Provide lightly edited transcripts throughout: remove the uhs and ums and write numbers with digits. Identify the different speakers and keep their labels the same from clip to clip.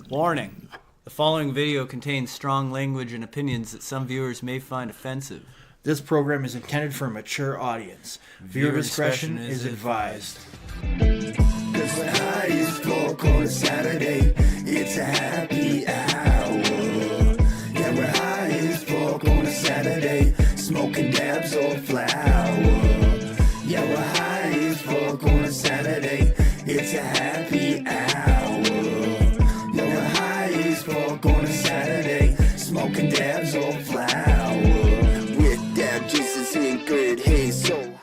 Speaker 1: Warning. The following video contains strong language and opinions that some viewers may find offensive.
Speaker 2: This program is intended for a mature audience. Viewer discretion is advised.
Speaker 3: Cause we're high as fuck on a Saturday. It's a happy hour. Yeah, we're high as fuck on a Saturday. Smoking dabs or flower. Yeah, we're high as fuck on a Saturday. It's a happy hour. Yeah, we're high as fuck on a Saturday. Smoking dabs or flower. With dab Jesus in good haze, so high.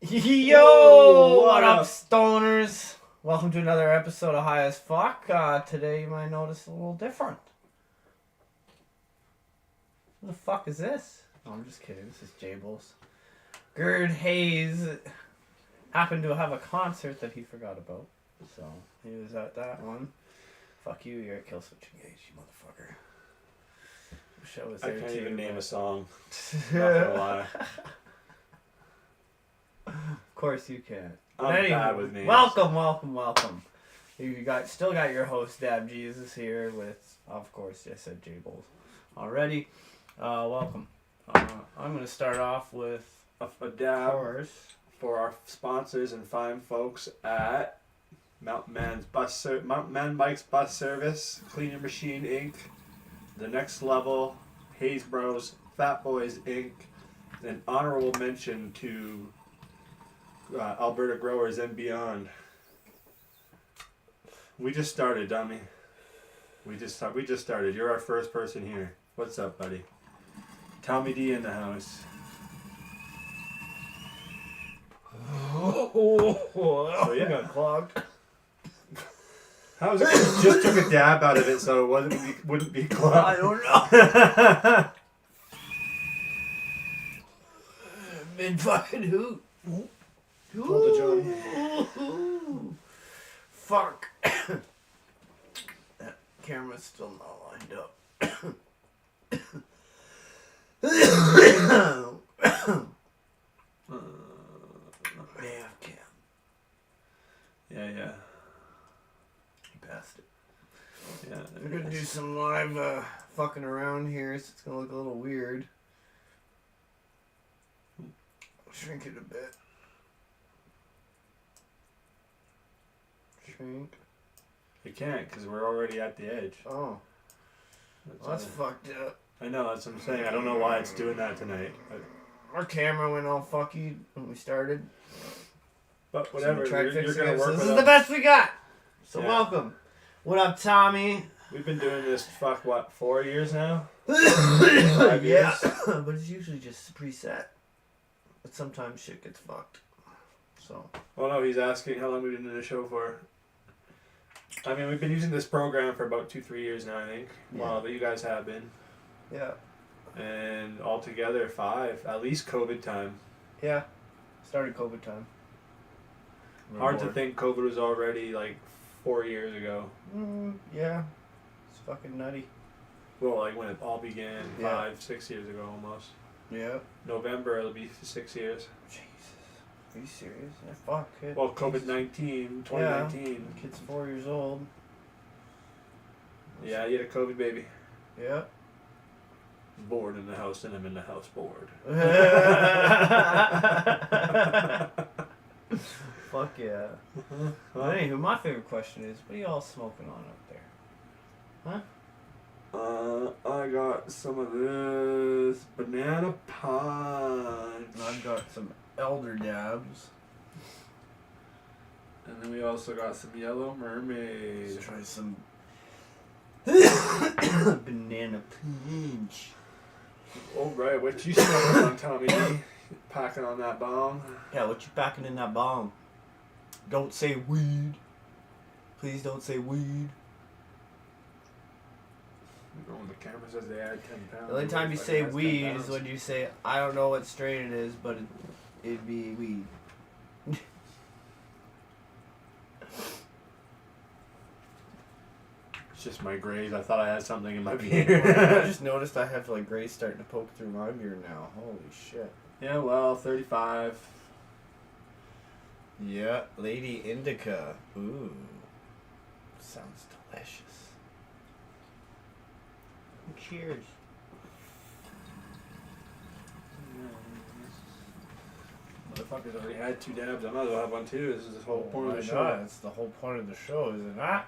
Speaker 4: Yo, what up, stoners? Welcome to another episode of High as Fuck. Today you might notice a little different. What the fuck is this? No, I'm just kidding. This is Jables. Gerd Hayes happened to have a concert that he forgot about, so he was at that one. Fuck you, you're at Killswitch Engage, you motherfucker. Wish I was there
Speaker 5: I can't
Speaker 4: too,
Speaker 5: even name a
Speaker 4: but-
Speaker 5: song. Not gonna lie.
Speaker 4: Of course you can.
Speaker 5: I'm bad with names.
Speaker 4: Welcome. Still got your host Dab Jesus here with, of course, I said J Bowles already. Welcome. I'm gonna start off with
Speaker 5: A dab
Speaker 4: course.
Speaker 5: for our sponsors and fine folks at Mountain Man Bikes Bus Service, Cleaner Machine Inc., The Next Level, Hayes Bros, Fat Boys Inc., an honorable mention to Alberta Growers and Beyond. We just started, dummy. We just started. You're our first person here. What's up, buddy? Tommy D in the house.
Speaker 4: So
Speaker 5: yeah.
Speaker 4: got clogged.
Speaker 5: How was it? Just took a dab out of it so it wouldn't be clogged.
Speaker 4: I don't know. Been fucking hoot.
Speaker 5: Pull the Johnny.
Speaker 4: Fuck. That camera's still not lined up.
Speaker 5: Yeah.
Speaker 4: He passed it.
Speaker 5: Yeah.
Speaker 4: We're gonna do some live fucking around here, so it's gonna look a little weird. Shrink it a bit. Shrink.
Speaker 5: You can't because we're already at the edge.
Speaker 4: Oh, that's fucked up.
Speaker 5: I know, that's what I'm saying. I don't know why it's doing that tonight.
Speaker 4: Our camera went all fucky when we started.
Speaker 5: But whatever,
Speaker 4: So we tried
Speaker 5: you're
Speaker 4: fixing
Speaker 5: going
Speaker 4: it,
Speaker 5: to
Speaker 4: so
Speaker 5: work
Speaker 4: this
Speaker 5: with
Speaker 4: is the
Speaker 5: us.
Speaker 4: best we got. So
Speaker 5: Yeah.
Speaker 4: welcome. What up, Tommy?
Speaker 5: We've been doing this, 4 years now?
Speaker 4: Yeah,
Speaker 5: years?
Speaker 4: but it's usually just preset. But sometimes shit gets fucked. So.
Speaker 5: Well, no, he's asking how long we've been doing the show for. I mean, we've been using this program for about 2-3 years now, I think.
Speaker 4: Yeah.
Speaker 5: Well, but you guys have been.
Speaker 4: Yeah.
Speaker 5: And altogether, 5. At least COVID time.
Speaker 4: Yeah. Started COVID time.
Speaker 5: Hard to think COVID was already, 4 years ago.
Speaker 4: Yeah. It's fucking nutty.
Speaker 5: Well, when it all began,
Speaker 4: Yeah.
Speaker 5: 5-6 years ago almost.
Speaker 4: Yeah.
Speaker 5: November, it'll be 6 years.
Speaker 4: Jesus. Are you serious? Yeah, fuck it.
Speaker 5: Well, COVID-19, 2019.
Speaker 4: Yeah. Kid's 4 years old.
Speaker 5: Yeah, you had a COVID baby.
Speaker 4: Yeah.
Speaker 5: Bored in the house, and I'm in the house bored.
Speaker 4: Fuck yeah. But anywho, my favorite question is, what are y'all smoking on up there?
Speaker 5: I got some of this banana punch.
Speaker 4: I've got some elder dabs.
Speaker 5: And then we also got some yellow mermaid.
Speaker 4: Let's try some banana punch.
Speaker 5: All right, what you smoking on, Tommy D? Packing on that bomb.
Speaker 4: Yeah, what you packing in that bomb? Don't say weed. Please don't say weed.
Speaker 5: Oh, the camera says they add 10 pounds.
Speaker 4: The only time you
Speaker 5: Fucking
Speaker 4: say
Speaker 5: adds 10
Speaker 4: weed
Speaker 5: pounds.
Speaker 4: is when you say, I don't know what strain it is, but it'd be weed.
Speaker 5: It's just my grays. I thought I had something in my
Speaker 4: I
Speaker 5: beard.
Speaker 4: just noticed I have gray starting to poke through my beard now. Holy shit.
Speaker 5: Yeah, well, 35.
Speaker 4: Yeah, Lady Indica. Ooh. Sounds delicious. Cheers.
Speaker 5: Motherfuckers already had 2 dabs. I might as well have one too. This is the whole point of the show.
Speaker 4: That's the whole point of the show, is it not?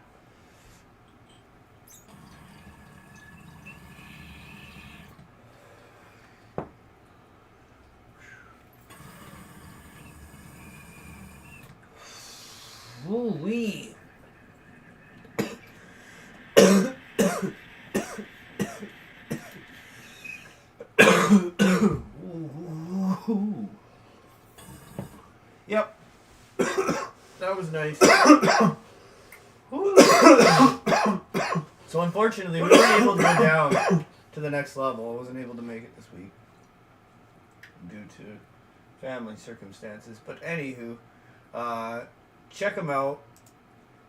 Speaker 4: Woo-wee. Yep. That was nice. So unfortunately, we weren't able to go down to the next level. I wasn't able to make it this week due to family circumstances. But anywho, check them out.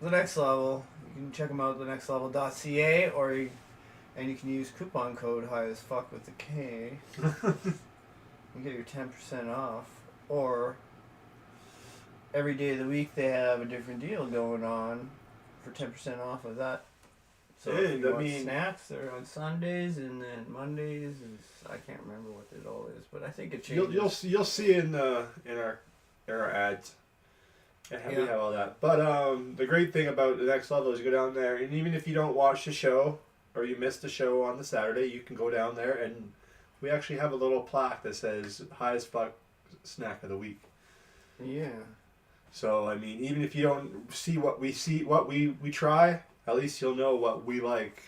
Speaker 4: The next level. You can check them out at thenextlevel.ca, and you can use coupon code HighAF with the K. You get your 10% off. Or every day of the week they have a different deal going on for 10% off of that. So if you want snacks, they're on Sundays, and then Mondays is, I can't remember what it all is, but I think it changes.
Speaker 5: You'll see in our ads. We have all that. But the great thing about the next level is you go down there, and even if you don't watch the show or you missed the show on the Saturday, you can go down there, and we actually have a little plaque that says High as Fuck Snack of the Week.
Speaker 4: Yeah.
Speaker 5: So I mean, even if you don't see what we try, at least you'll know what we like.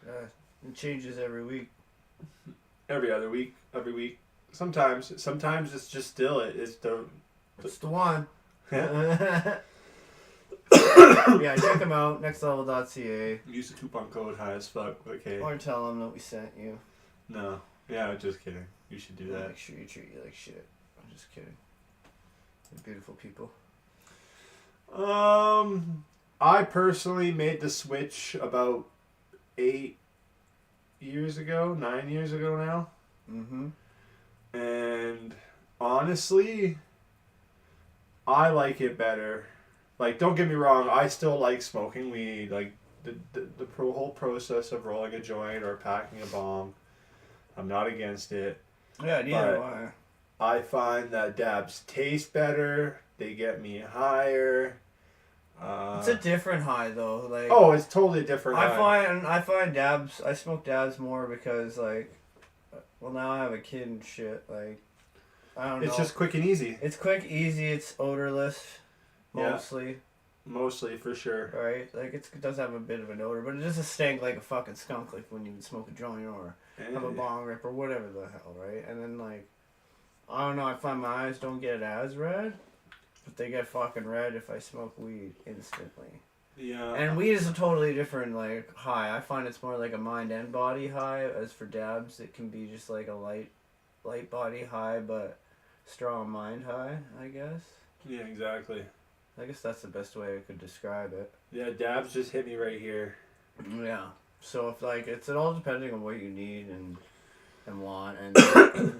Speaker 4: It changes every week.
Speaker 5: Every other week, every week. Sometimes it's just still it's the
Speaker 4: one.
Speaker 5: Yeah.
Speaker 4: Yeah, check them out. Nextlevel.ca.
Speaker 5: Use the coupon code HighAF. Okay.
Speaker 4: Or tell them that we sent you.
Speaker 5: No. Yeah, just kidding. You should do that.
Speaker 4: Make sure you treat you like shit. I'm just kidding. They're beautiful people.
Speaker 5: I personally made the switch about 9 years ago now.
Speaker 4: Mm-hmm.
Speaker 5: And honestly, I like it better. Like, don't get me wrong, I still like smoking weed. Like, the whole process of rolling a joint or packing a bong, I'm not against it.
Speaker 4: Yeah, neither am I.
Speaker 5: I find that dabs taste better. They get me higher.
Speaker 4: It's a different high though. Like,
Speaker 5: oh, it's totally a different high.
Speaker 4: I find dabs. I smoke dabs more because well, now I have a kid and shit. Like, I don't know.
Speaker 5: It's just quick and easy.
Speaker 4: It's quick, easy. It's odorless, mostly.
Speaker 5: Yeah. Mostly, for sure.
Speaker 4: Right? Like, it does have a bit of an odor, but it doesn't stink like a fucking skunk, like when you smoke a joint or have a bong rip or whatever the hell, right? And then, like, I don't know, I find my eyes don't get as red, but they get fucking red if I smoke weed instantly.
Speaker 5: Yeah.
Speaker 4: And weed is a totally different, like, high. I find it's more like a mind and body high. As for dabs, it can be just like a light body high, but strong mind high, I guess.
Speaker 5: Yeah, exactly.
Speaker 4: I guess that's the best way I could describe it.
Speaker 5: Yeah, dabs just hit me right here.
Speaker 4: Yeah. So if it's all depending on what you need and want, and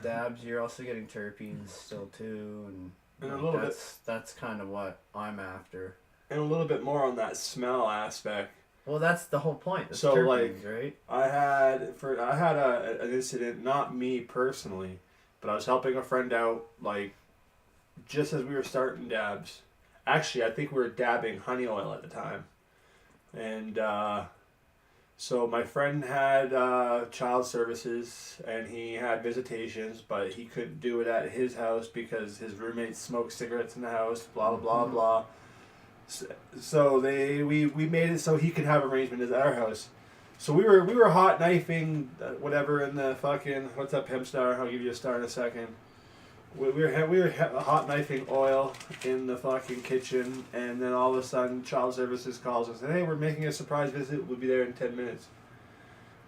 Speaker 4: dabs, you're also getting terpenes still too, and
Speaker 5: a little
Speaker 4: that's kind of what I'm after.
Speaker 5: And a little bit more on that smell aspect.
Speaker 4: Well, that's the whole point. The
Speaker 5: So
Speaker 4: terpenes, right?
Speaker 5: I had an incident, not me personally, but I was helping a friend out, like, just as we were starting dabs. Actually, I think we were dabbing honey oil at the time. And so my friend had child services, and he had visitations, but he couldn't do it at his house because his roommates smoked cigarettes in the house, blah, blah, blah, blah. So we made it so he could have arrangement at our house. So we were hot knifing whatever in the fucking, what's up, Pimp Star? I'll give you a star in a second. We were hot knifing oil in the fucking kitchen, and then all of a sudden Child Services calls and said, "Hey, we're making a surprise visit. We'll be there in 10 minutes."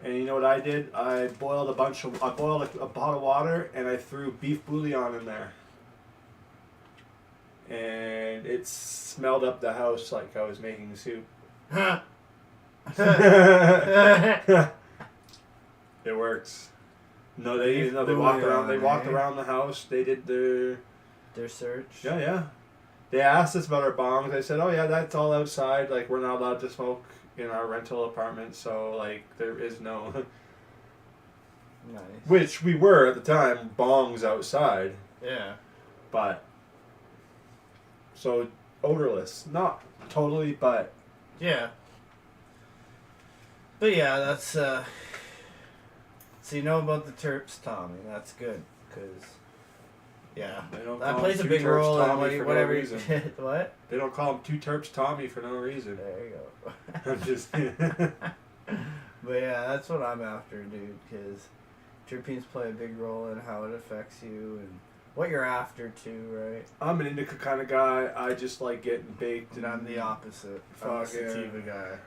Speaker 5: And you know what I did? I boiled a pot of water, and I threw beef bouillon in there. And it smelled up the house like I was making soup. It works. No, they walked around. They walked around the house. They did
Speaker 4: their search.
Speaker 5: Yeah. They asked us about our bongs. I said, "Oh yeah, that's all outside. Like, we're not allowed to smoke in our rental apartment. So like, there is no."
Speaker 4: Nice.
Speaker 5: Which we were at the time, bongs outside.
Speaker 4: Yeah.
Speaker 5: But, so odorless. Not totally, but.
Speaker 4: Yeah. But yeah, that's, so you know about the terps, Tommy. That's good, because, yeah.
Speaker 5: They don't
Speaker 4: That
Speaker 5: call
Speaker 4: plays a
Speaker 5: them
Speaker 4: big
Speaker 5: two terps
Speaker 4: role in
Speaker 5: Tommy for
Speaker 4: whatever
Speaker 5: no
Speaker 4: you...
Speaker 5: reason.
Speaker 4: What?
Speaker 5: They don't call him two terps Tommy for no reason.
Speaker 4: There you go.
Speaker 5: I'm just.
Speaker 4: But yeah, that's what I'm after, dude, because terpenes play a big role in how it affects you and what you're after, too, right?
Speaker 5: I'm an indica kind of guy. I just like getting baked.
Speaker 4: And I'm the opposite. I'm a
Speaker 5: Fuck yeah.
Speaker 4: sativa guy.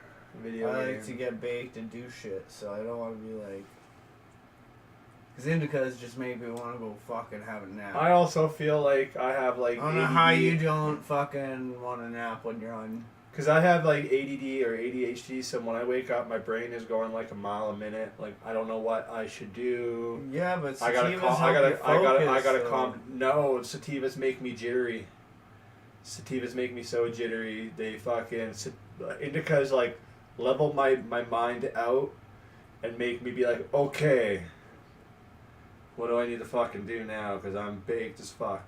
Speaker 5: Video
Speaker 4: I like
Speaker 5: game.
Speaker 4: to get baked and do shit, so I don't want to be like... Because indicas just make me want to go fucking have a nap.
Speaker 5: I also feel like I have like
Speaker 4: I don't know how you don't fucking want to nap when you're on...
Speaker 5: Because I have like ADD or ADHD, so when I wake up, my brain is going like a mile a minute. Like I don't know what I should do.
Speaker 4: Yeah, but sativas
Speaker 5: I gotta
Speaker 4: so...
Speaker 5: calm. No, sativas make me jittery. Sativas make me so jittery. They fucking indicas like level my mind out and make me be like, okay, what do I need to fucking do now? Because I'm baked as fuck.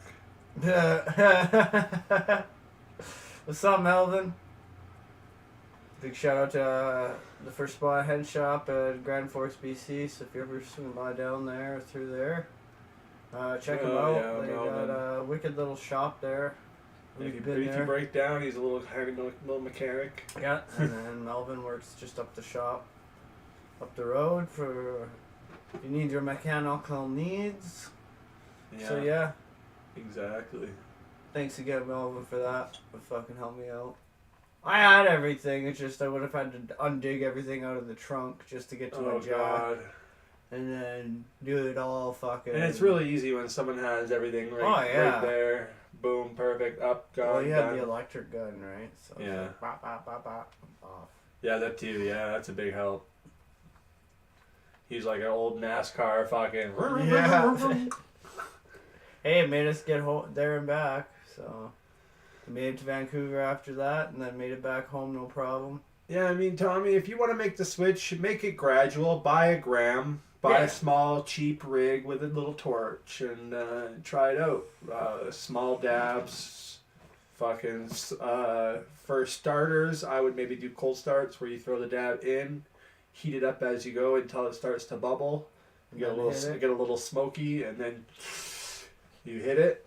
Speaker 4: What's up, Melvin? Big shout out to the First Spot Head Shop at Grand Forks, BC. So if you're ever swinging by down there or through there, check them out.
Speaker 5: Yeah,
Speaker 4: they
Speaker 5: Melvin.
Speaker 4: got a wicked little shop there.
Speaker 5: If
Speaker 4: We've
Speaker 5: you,
Speaker 4: been
Speaker 5: if you
Speaker 4: there.
Speaker 5: break down, he's a little mechanic.
Speaker 4: Yeah, and then Melvin works just up the shop, up the road for if you need your mechanical needs.
Speaker 5: Yeah,
Speaker 4: So yeah,
Speaker 5: exactly.
Speaker 4: thanks again, Melvin, for that. It fucking helped me out. I had everything. It's just I would have had to undig everything out of the trunk just to get to my
Speaker 5: Oh
Speaker 4: jack,
Speaker 5: god.
Speaker 4: and then do it all fucking.
Speaker 5: And it's really easy when someone has everything right there. Boom, perfect, up, gone,
Speaker 4: Well, you have
Speaker 5: done.
Speaker 4: the electric gun, right? So it's
Speaker 5: Yeah.
Speaker 4: like, bop, bop, bop, bop, off.
Speaker 5: Yeah, that too. Yeah, that's a big help. He's like an old NASCAR fucking.
Speaker 4: Yeah. Hey, it made us get there and back. So we made it to Vancouver after that, and then made it back home, no problem.
Speaker 5: Yeah, I mean, Tommy, if you want to make the switch, make it gradual. Buy a gram. Buy
Speaker 4: Yeah.
Speaker 5: a small, cheap rig with a little torch and try it out. Small dabs. Fucking, for starters, I would maybe do cold starts where you throw the dab in, heat it up as you go until it starts to bubble. You get a
Speaker 4: Then hit
Speaker 5: little,
Speaker 4: it.
Speaker 5: get a little smoky, and then you hit it.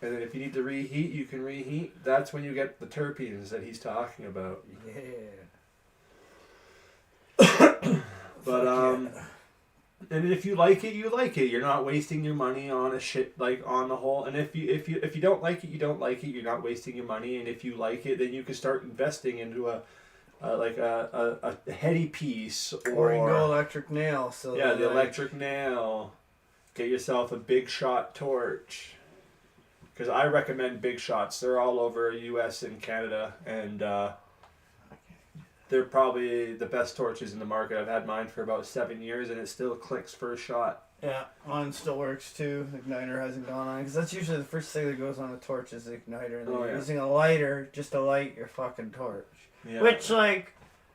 Speaker 5: And then if you need to reheat, you can reheat. That's when you get the terpenes that he's talking about.
Speaker 4: Yeah.
Speaker 5: But
Speaker 4: yeah.
Speaker 5: and if you like it, you like it. You're not wasting your money on a shit like on the whole. And if you don't like it, you don't like it. You're not wasting your money. And if you like it, then you can start investing into a heady piece
Speaker 4: Or you can go electric nail. So
Speaker 5: yeah, the
Speaker 4: like,
Speaker 5: electric nail. Get yourself a big shot torch. Because I recommend big shots. They're all over U.S. and Canada, and they're probably the best torches in the market. I've had mine for about 7 years, and it still clicks first shot.
Speaker 4: Yeah, mine still works too. The igniter hasn't gone on because that's usually the first thing that goes on a torch is the igniter, and then you're using a lighter just to light your fucking torch.
Speaker 5: Yeah.
Speaker 4: Which like,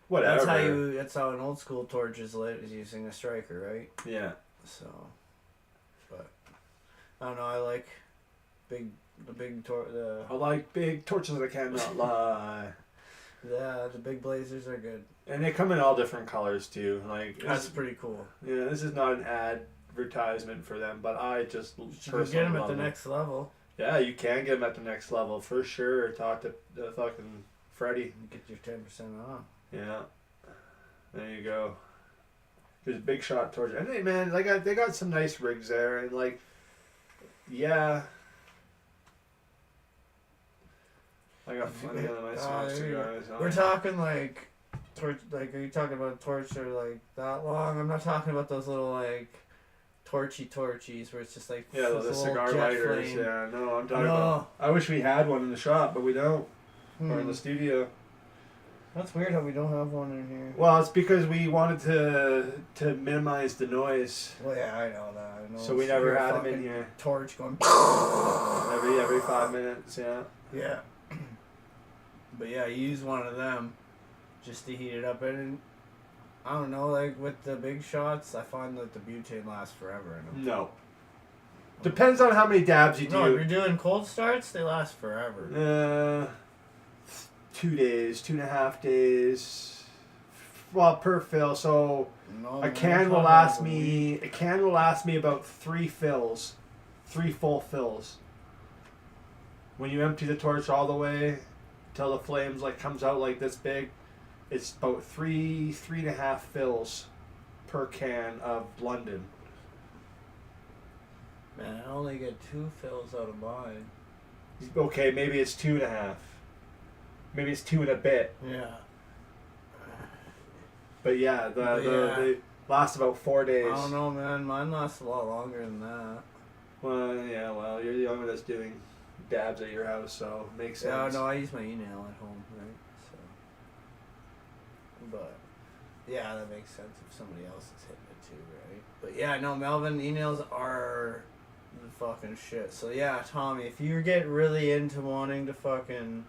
Speaker 5: Whatever.
Speaker 4: that's how an old school torch is lit, is using a striker, right?
Speaker 5: Yeah.
Speaker 4: So, but I don't know. I like the
Speaker 5: I like big torches that I cannot lie.
Speaker 4: the big blazers are good.
Speaker 5: And they come in all different colors too. Like
Speaker 4: That's pretty cool.
Speaker 5: yeah, this is not an advertisement for them, but I just
Speaker 4: You should
Speaker 5: personally
Speaker 4: get them at
Speaker 5: love
Speaker 4: the next level.
Speaker 5: Yeah, you can get them at the next level for sure. Talk to the fucking Freddy.
Speaker 4: Get your 10% off.
Speaker 5: Yeah, there you go. There's big shot torch, and hey man, they got some nice rigs there, and like, yeah. I got plenty of nice smoked cigars.
Speaker 4: We're talking like torch. Like, are you talking about a torch that are like that long? I'm not talking about those little like torchies where it's just like
Speaker 5: yeah,
Speaker 4: this
Speaker 5: the
Speaker 4: little
Speaker 5: cigar
Speaker 4: jet
Speaker 5: lighters.
Speaker 4: flame.
Speaker 5: Yeah, no, I'm talking
Speaker 4: No.
Speaker 5: about. I wish we had one in the shop, but we don't. Or in
Speaker 4: Hmm.
Speaker 5: the studio.
Speaker 4: That's weird how we don't have one in here.
Speaker 5: Well, it's because we wanted to minimize the noise,
Speaker 4: Well, yeah, I know that. I know.
Speaker 5: so we
Speaker 4: It's
Speaker 5: never
Speaker 4: your
Speaker 5: had them in
Speaker 4: fucking
Speaker 5: here.
Speaker 4: Torch going.
Speaker 5: Every 5 minutes. Yeah.
Speaker 4: Yeah. But yeah, you use one of them just to heat it up, and I don't know, like with the big shots, I find that the butane lasts forever in them.
Speaker 5: No. Depends on how many dabs you do.
Speaker 4: No, if you're doing cold starts, they last forever.
Speaker 5: 2 days, 2.5 days. Well, per fill. So
Speaker 4: No,
Speaker 5: a
Speaker 4: man,
Speaker 5: can
Speaker 4: I'm
Speaker 5: will
Speaker 4: talking
Speaker 5: last
Speaker 4: about
Speaker 5: me. A can will last me about 3 fills, 3 full fills. When you empty the torch all the way till the flames like comes out like this big, it's about 3.5 fills per can of London.
Speaker 4: Man, I only get 2 fills out of mine.
Speaker 5: Okay, maybe it's 2.5. Maybe it's 2 and a bit.
Speaker 4: Yeah.
Speaker 5: But yeah, they last about 4 days.
Speaker 4: I don't know, man. Mine lasts a lot longer than that.
Speaker 5: Well, yeah, well, you're the only one that's doing dabs at your house, so it makes
Speaker 4: Yeah,
Speaker 5: sense.
Speaker 4: no, I use my e-nail at home, right? So, but yeah, that makes sense if somebody else is hitting it too, right? But yeah, no, Melvin, e-nails are the fucking shit. So yeah, Tommy, if you get really into wanting to fucking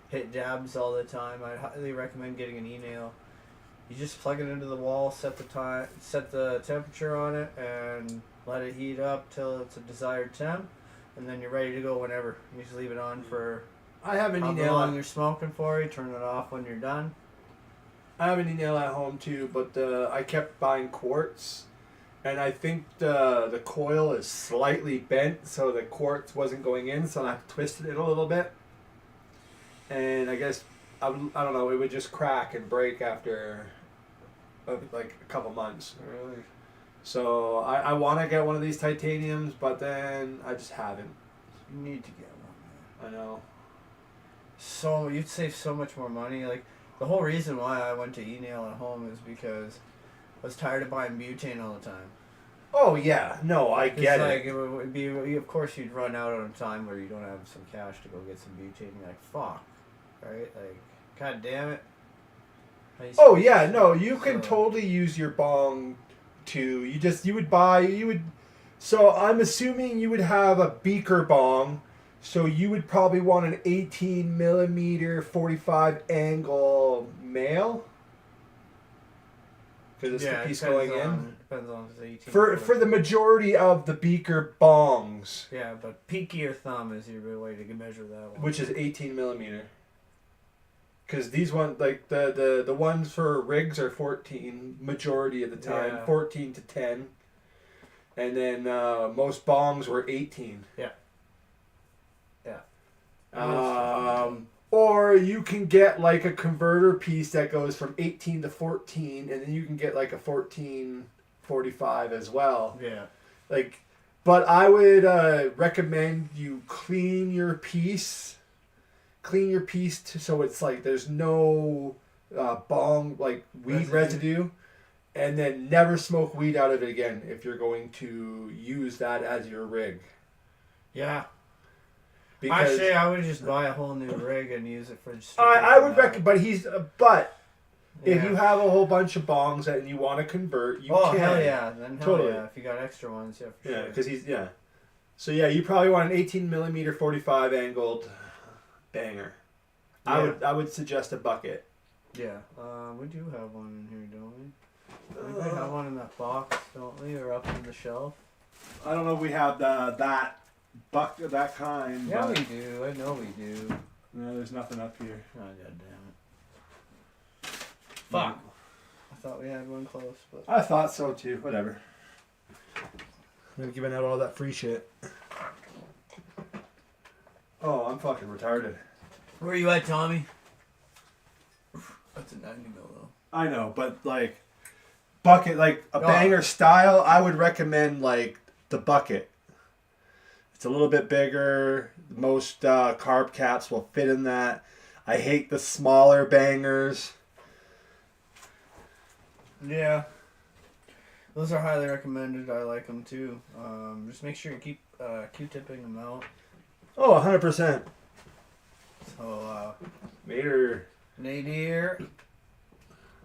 Speaker 4: hit dabs all the time, I'd highly recommend getting an e-nail. You just plug it into the wall, set the temperature on it, and let it heat up till it's a desired temp, and then you're ready to go whenever. You just leave it on for
Speaker 5: I have an
Speaker 4: however
Speaker 5: e-nail.
Speaker 4: long you're smoking for. You turn it off when you're done.
Speaker 5: I have an e-nail at home too, but I kept buying quartz, and I think the coil is slightly bent, so the quartz wasn't going in, so I twisted it a little bit, and I guess I don't know, it would just crack and break after like a couple months.
Speaker 4: Really?
Speaker 5: So I want to get one of these titaniums, but then I just haven't.
Speaker 4: You need to get one, man.
Speaker 5: I know.
Speaker 4: So you'd save so much more money. Like the whole reason why I went to e-nail at home is because I was tired of buying butane all the time.
Speaker 5: Oh yeah, no, I get
Speaker 4: Like
Speaker 5: it.
Speaker 4: it would be, of course, you'd run out on a time where you don't have some cash to go get some butane. You're like, fuck, right? Like, god damn it.
Speaker 5: Oh yeah, no, you can
Speaker 4: So-
Speaker 5: totally use your bong to you would so I'm assuming you would have a beaker bong, so you would probably want an 18 millimeter 45 angle male because it's the piece going in
Speaker 4: Depends on if it's 18.
Speaker 5: for the majority of the beaker bongs,
Speaker 4: Yeah, but pinky or thumb is your way to measure that one.
Speaker 5: which is 18 millimeter. Because these ones, like the ones for rigs are 14 majority of the time,
Speaker 4: Yeah.
Speaker 5: 14 to 10, and then most bongs were 18.
Speaker 4: Yeah.
Speaker 5: Or you can get like a converter piece that goes from 18 to 14, and then you can get like a 14-45 as well.
Speaker 4: Yeah.
Speaker 5: Like, but I would recommend you clean your piece so it's like there's no bong like weed residue, and then never smoke weed out of it again if you're going to use that as your rig.
Speaker 4: Yeah.
Speaker 5: Because
Speaker 4: Actually, I would just buy a whole new rig and use it for just.
Speaker 5: I would recommend, but if
Speaker 4: Yeah.
Speaker 5: you have a whole bunch of bongs that you want to convert, you
Speaker 4: Oh
Speaker 5: can.
Speaker 4: hell yeah! Then hell
Speaker 5: Totally.
Speaker 4: yeah! If you got extra ones, yeah, for
Speaker 5: Yeah,
Speaker 4: sure.
Speaker 5: because So yeah, you probably want an 18 millimeter 45 angled banger.
Speaker 4: Yeah.
Speaker 5: I would suggest a bucket.
Speaker 4: Yeah, we do have one in here, don't we? We have one in that box, don't we, or up on the shelf?
Speaker 5: I don't know if we have that that kind.
Speaker 4: Yeah,
Speaker 5: but
Speaker 4: we do. I know we do.
Speaker 5: no, there's nothing up here.
Speaker 4: Oh god damn it! Fuck. I thought we had one close, but
Speaker 5: I thought so too. Whatever. I'm giving out all that free shit. Oh, I'm fucking retarded.
Speaker 4: where are you at, Tommy? That's a 90 mil though.
Speaker 5: I know, but like bucket, like a
Speaker 4: Oh.
Speaker 5: banger style, I would recommend like the bucket. It's a little bit bigger. Most carb caps will fit in that. I hate the smaller bangers.
Speaker 4: Yeah. Those are highly recommended. I like them too. Just make sure you keep Q-tipping them out.
Speaker 5: Oh, 100%.
Speaker 4: So,
Speaker 5: Later.
Speaker 4: nadir,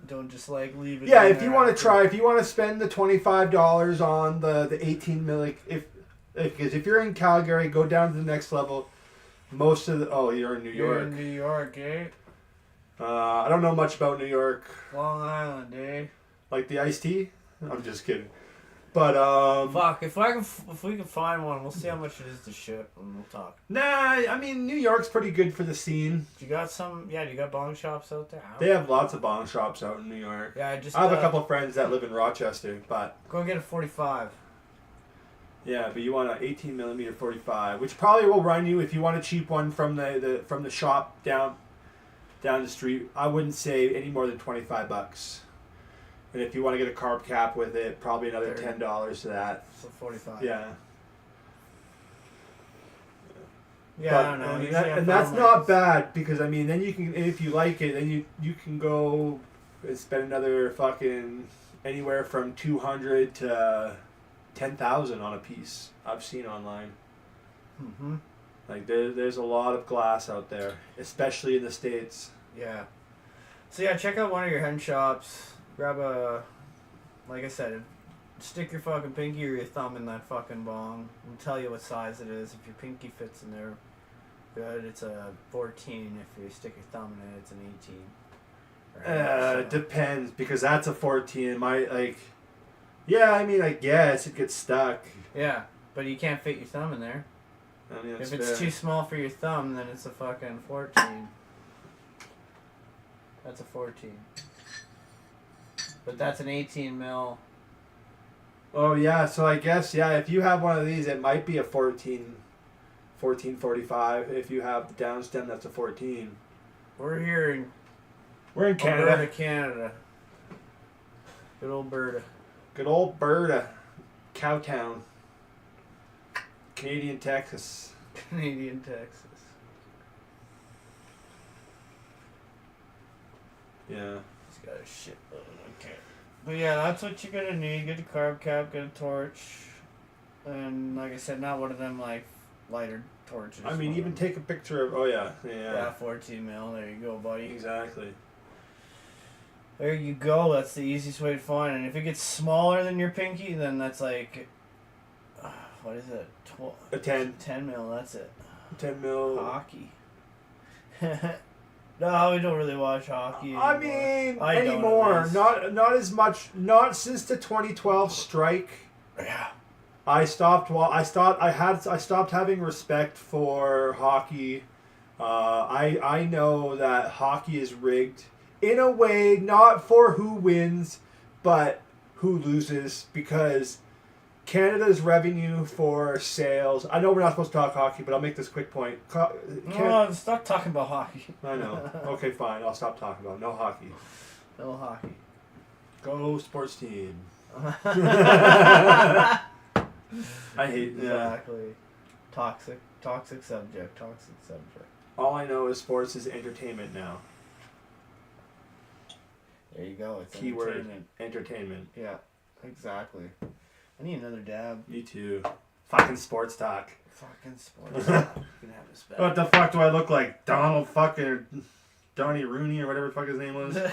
Speaker 4: don't just like leave it.
Speaker 5: Yeah,
Speaker 4: in
Speaker 5: if you
Speaker 4: there
Speaker 5: want to
Speaker 4: after-
Speaker 5: try, if you want to spend the $25 on the 18 milli, if you're in Calgary, go down to the next level. Most of the you're in New
Speaker 4: You're
Speaker 5: York.
Speaker 4: in New York, eh?
Speaker 5: I don't know much about New York.
Speaker 4: Long Island, eh?
Speaker 5: Like the iced tea? I'm just kidding. But
Speaker 4: Fuck, if we can find one, we'll see how much it is to ship, and we'll talk.
Speaker 5: nah, I mean New York's pretty good for the scene.
Speaker 4: You got some? Yeah, you got bong shops out there.
Speaker 5: They have lots of bong shops out in New York.
Speaker 4: Yeah, just.
Speaker 5: I have a couple of friends that live in Rochester, but
Speaker 4: Go get a 45.
Speaker 5: yeah, but you want an 18mm 45, which probably will run you if you want a cheap one from the shop down the street. I wouldn't say any more than $25. And if you want to get a carb cap with it, probably another $10 to that.
Speaker 4: So 45.
Speaker 5: Yeah.
Speaker 4: Yeah,
Speaker 5: But,
Speaker 4: I don't know.
Speaker 5: and,
Speaker 4: Usually I
Speaker 5: and that's
Speaker 4: found,
Speaker 5: not bad because I mean then you can, if you like it, then you can go and spend another fucking anywhere from 200 to 10,000 on a piece. I've seen online.
Speaker 4: Mm-hmm.
Speaker 5: Like there's a lot of glass out there, especially in the States.
Speaker 4: Yeah. So yeah, check out one of your hen shops. Grab a, like I said, stick your fucking pinky or your thumb in that fucking bong and tell you what size it is. If your pinky fits in there, good. It's a 14. If you stick your thumb in it, it's an 18. Right?
Speaker 5: Depends because that's a 14. Yeah, I mean I guess it gets stuck.
Speaker 4: Yeah, but you can't fit your thumb in there.
Speaker 5: I mean,
Speaker 4: If it's too small for your thumb, then it's a fucking 14. That's a 14. But that's an 18 mil.
Speaker 5: Oh yeah, so I guess if you have one of these, it might be a 1445. If you have the down stem, that's a 14.
Speaker 4: We're here in
Speaker 5: Canada.
Speaker 4: Alberta, Canada. Good old Berta.
Speaker 5: Good old Berta, Cowtown, Canadian Texas.
Speaker 4: Canadian Texas.
Speaker 5: Yeah.
Speaker 4: He's got a shitload. Okay. But yeah, that's what you're gonna need. Get a carb cap, get a torch, and like I said, not one of them like lighter torches.
Speaker 5: I mean, even take a picture of. Oh yeah.
Speaker 4: Yeah, 14 mil. There you go, buddy.
Speaker 5: Exactly.
Speaker 4: There you go. That's the easiest way to find it. And if it gets smaller than your pinky, then that's like, what is it?
Speaker 5: A 10.
Speaker 4: 10 mil. That's it.
Speaker 5: 10 mil.
Speaker 4: Hockey. No, we don't really watch hockey anymore.
Speaker 5: I mean,
Speaker 4: I don't
Speaker 5: anymore.
Speaker 4: at least.
Speaker 5: Not as much. Not since the 2012 strike.
Speaker 4: Yeah.
Speaker 5: I stopped having respect for hockey. I know that hockey is rigged in a way, not for who wins, but who loses, because Canada's revenue for sales. I know we're not supposed to talk hockey, but I'll make this quick point.
Speaker 4: No, stop talking about hockey.
Speaker 5: I know. Okay, fine. I'll stop talking about it. No hockey.
Speaker 4: No hockey.
Speaker 5: Go sports team. I hate
Speaker 4: Exactly. Toxic subject.
Speaker 5: All I know is sports is entertainment now.
Speaker 4: There you go. It's
Speaker 5: Keyword entertainment.
Speaker 4: Yeah, exactly. I need another dab.
Speaker 5: Me too. Fucking sports talk.
Speaker 4: Fucking sports. You can have this back.
Speaker 5: What the fuck do I look like? Donald fucking Donnie Rooney or whatever the fuck his name was? I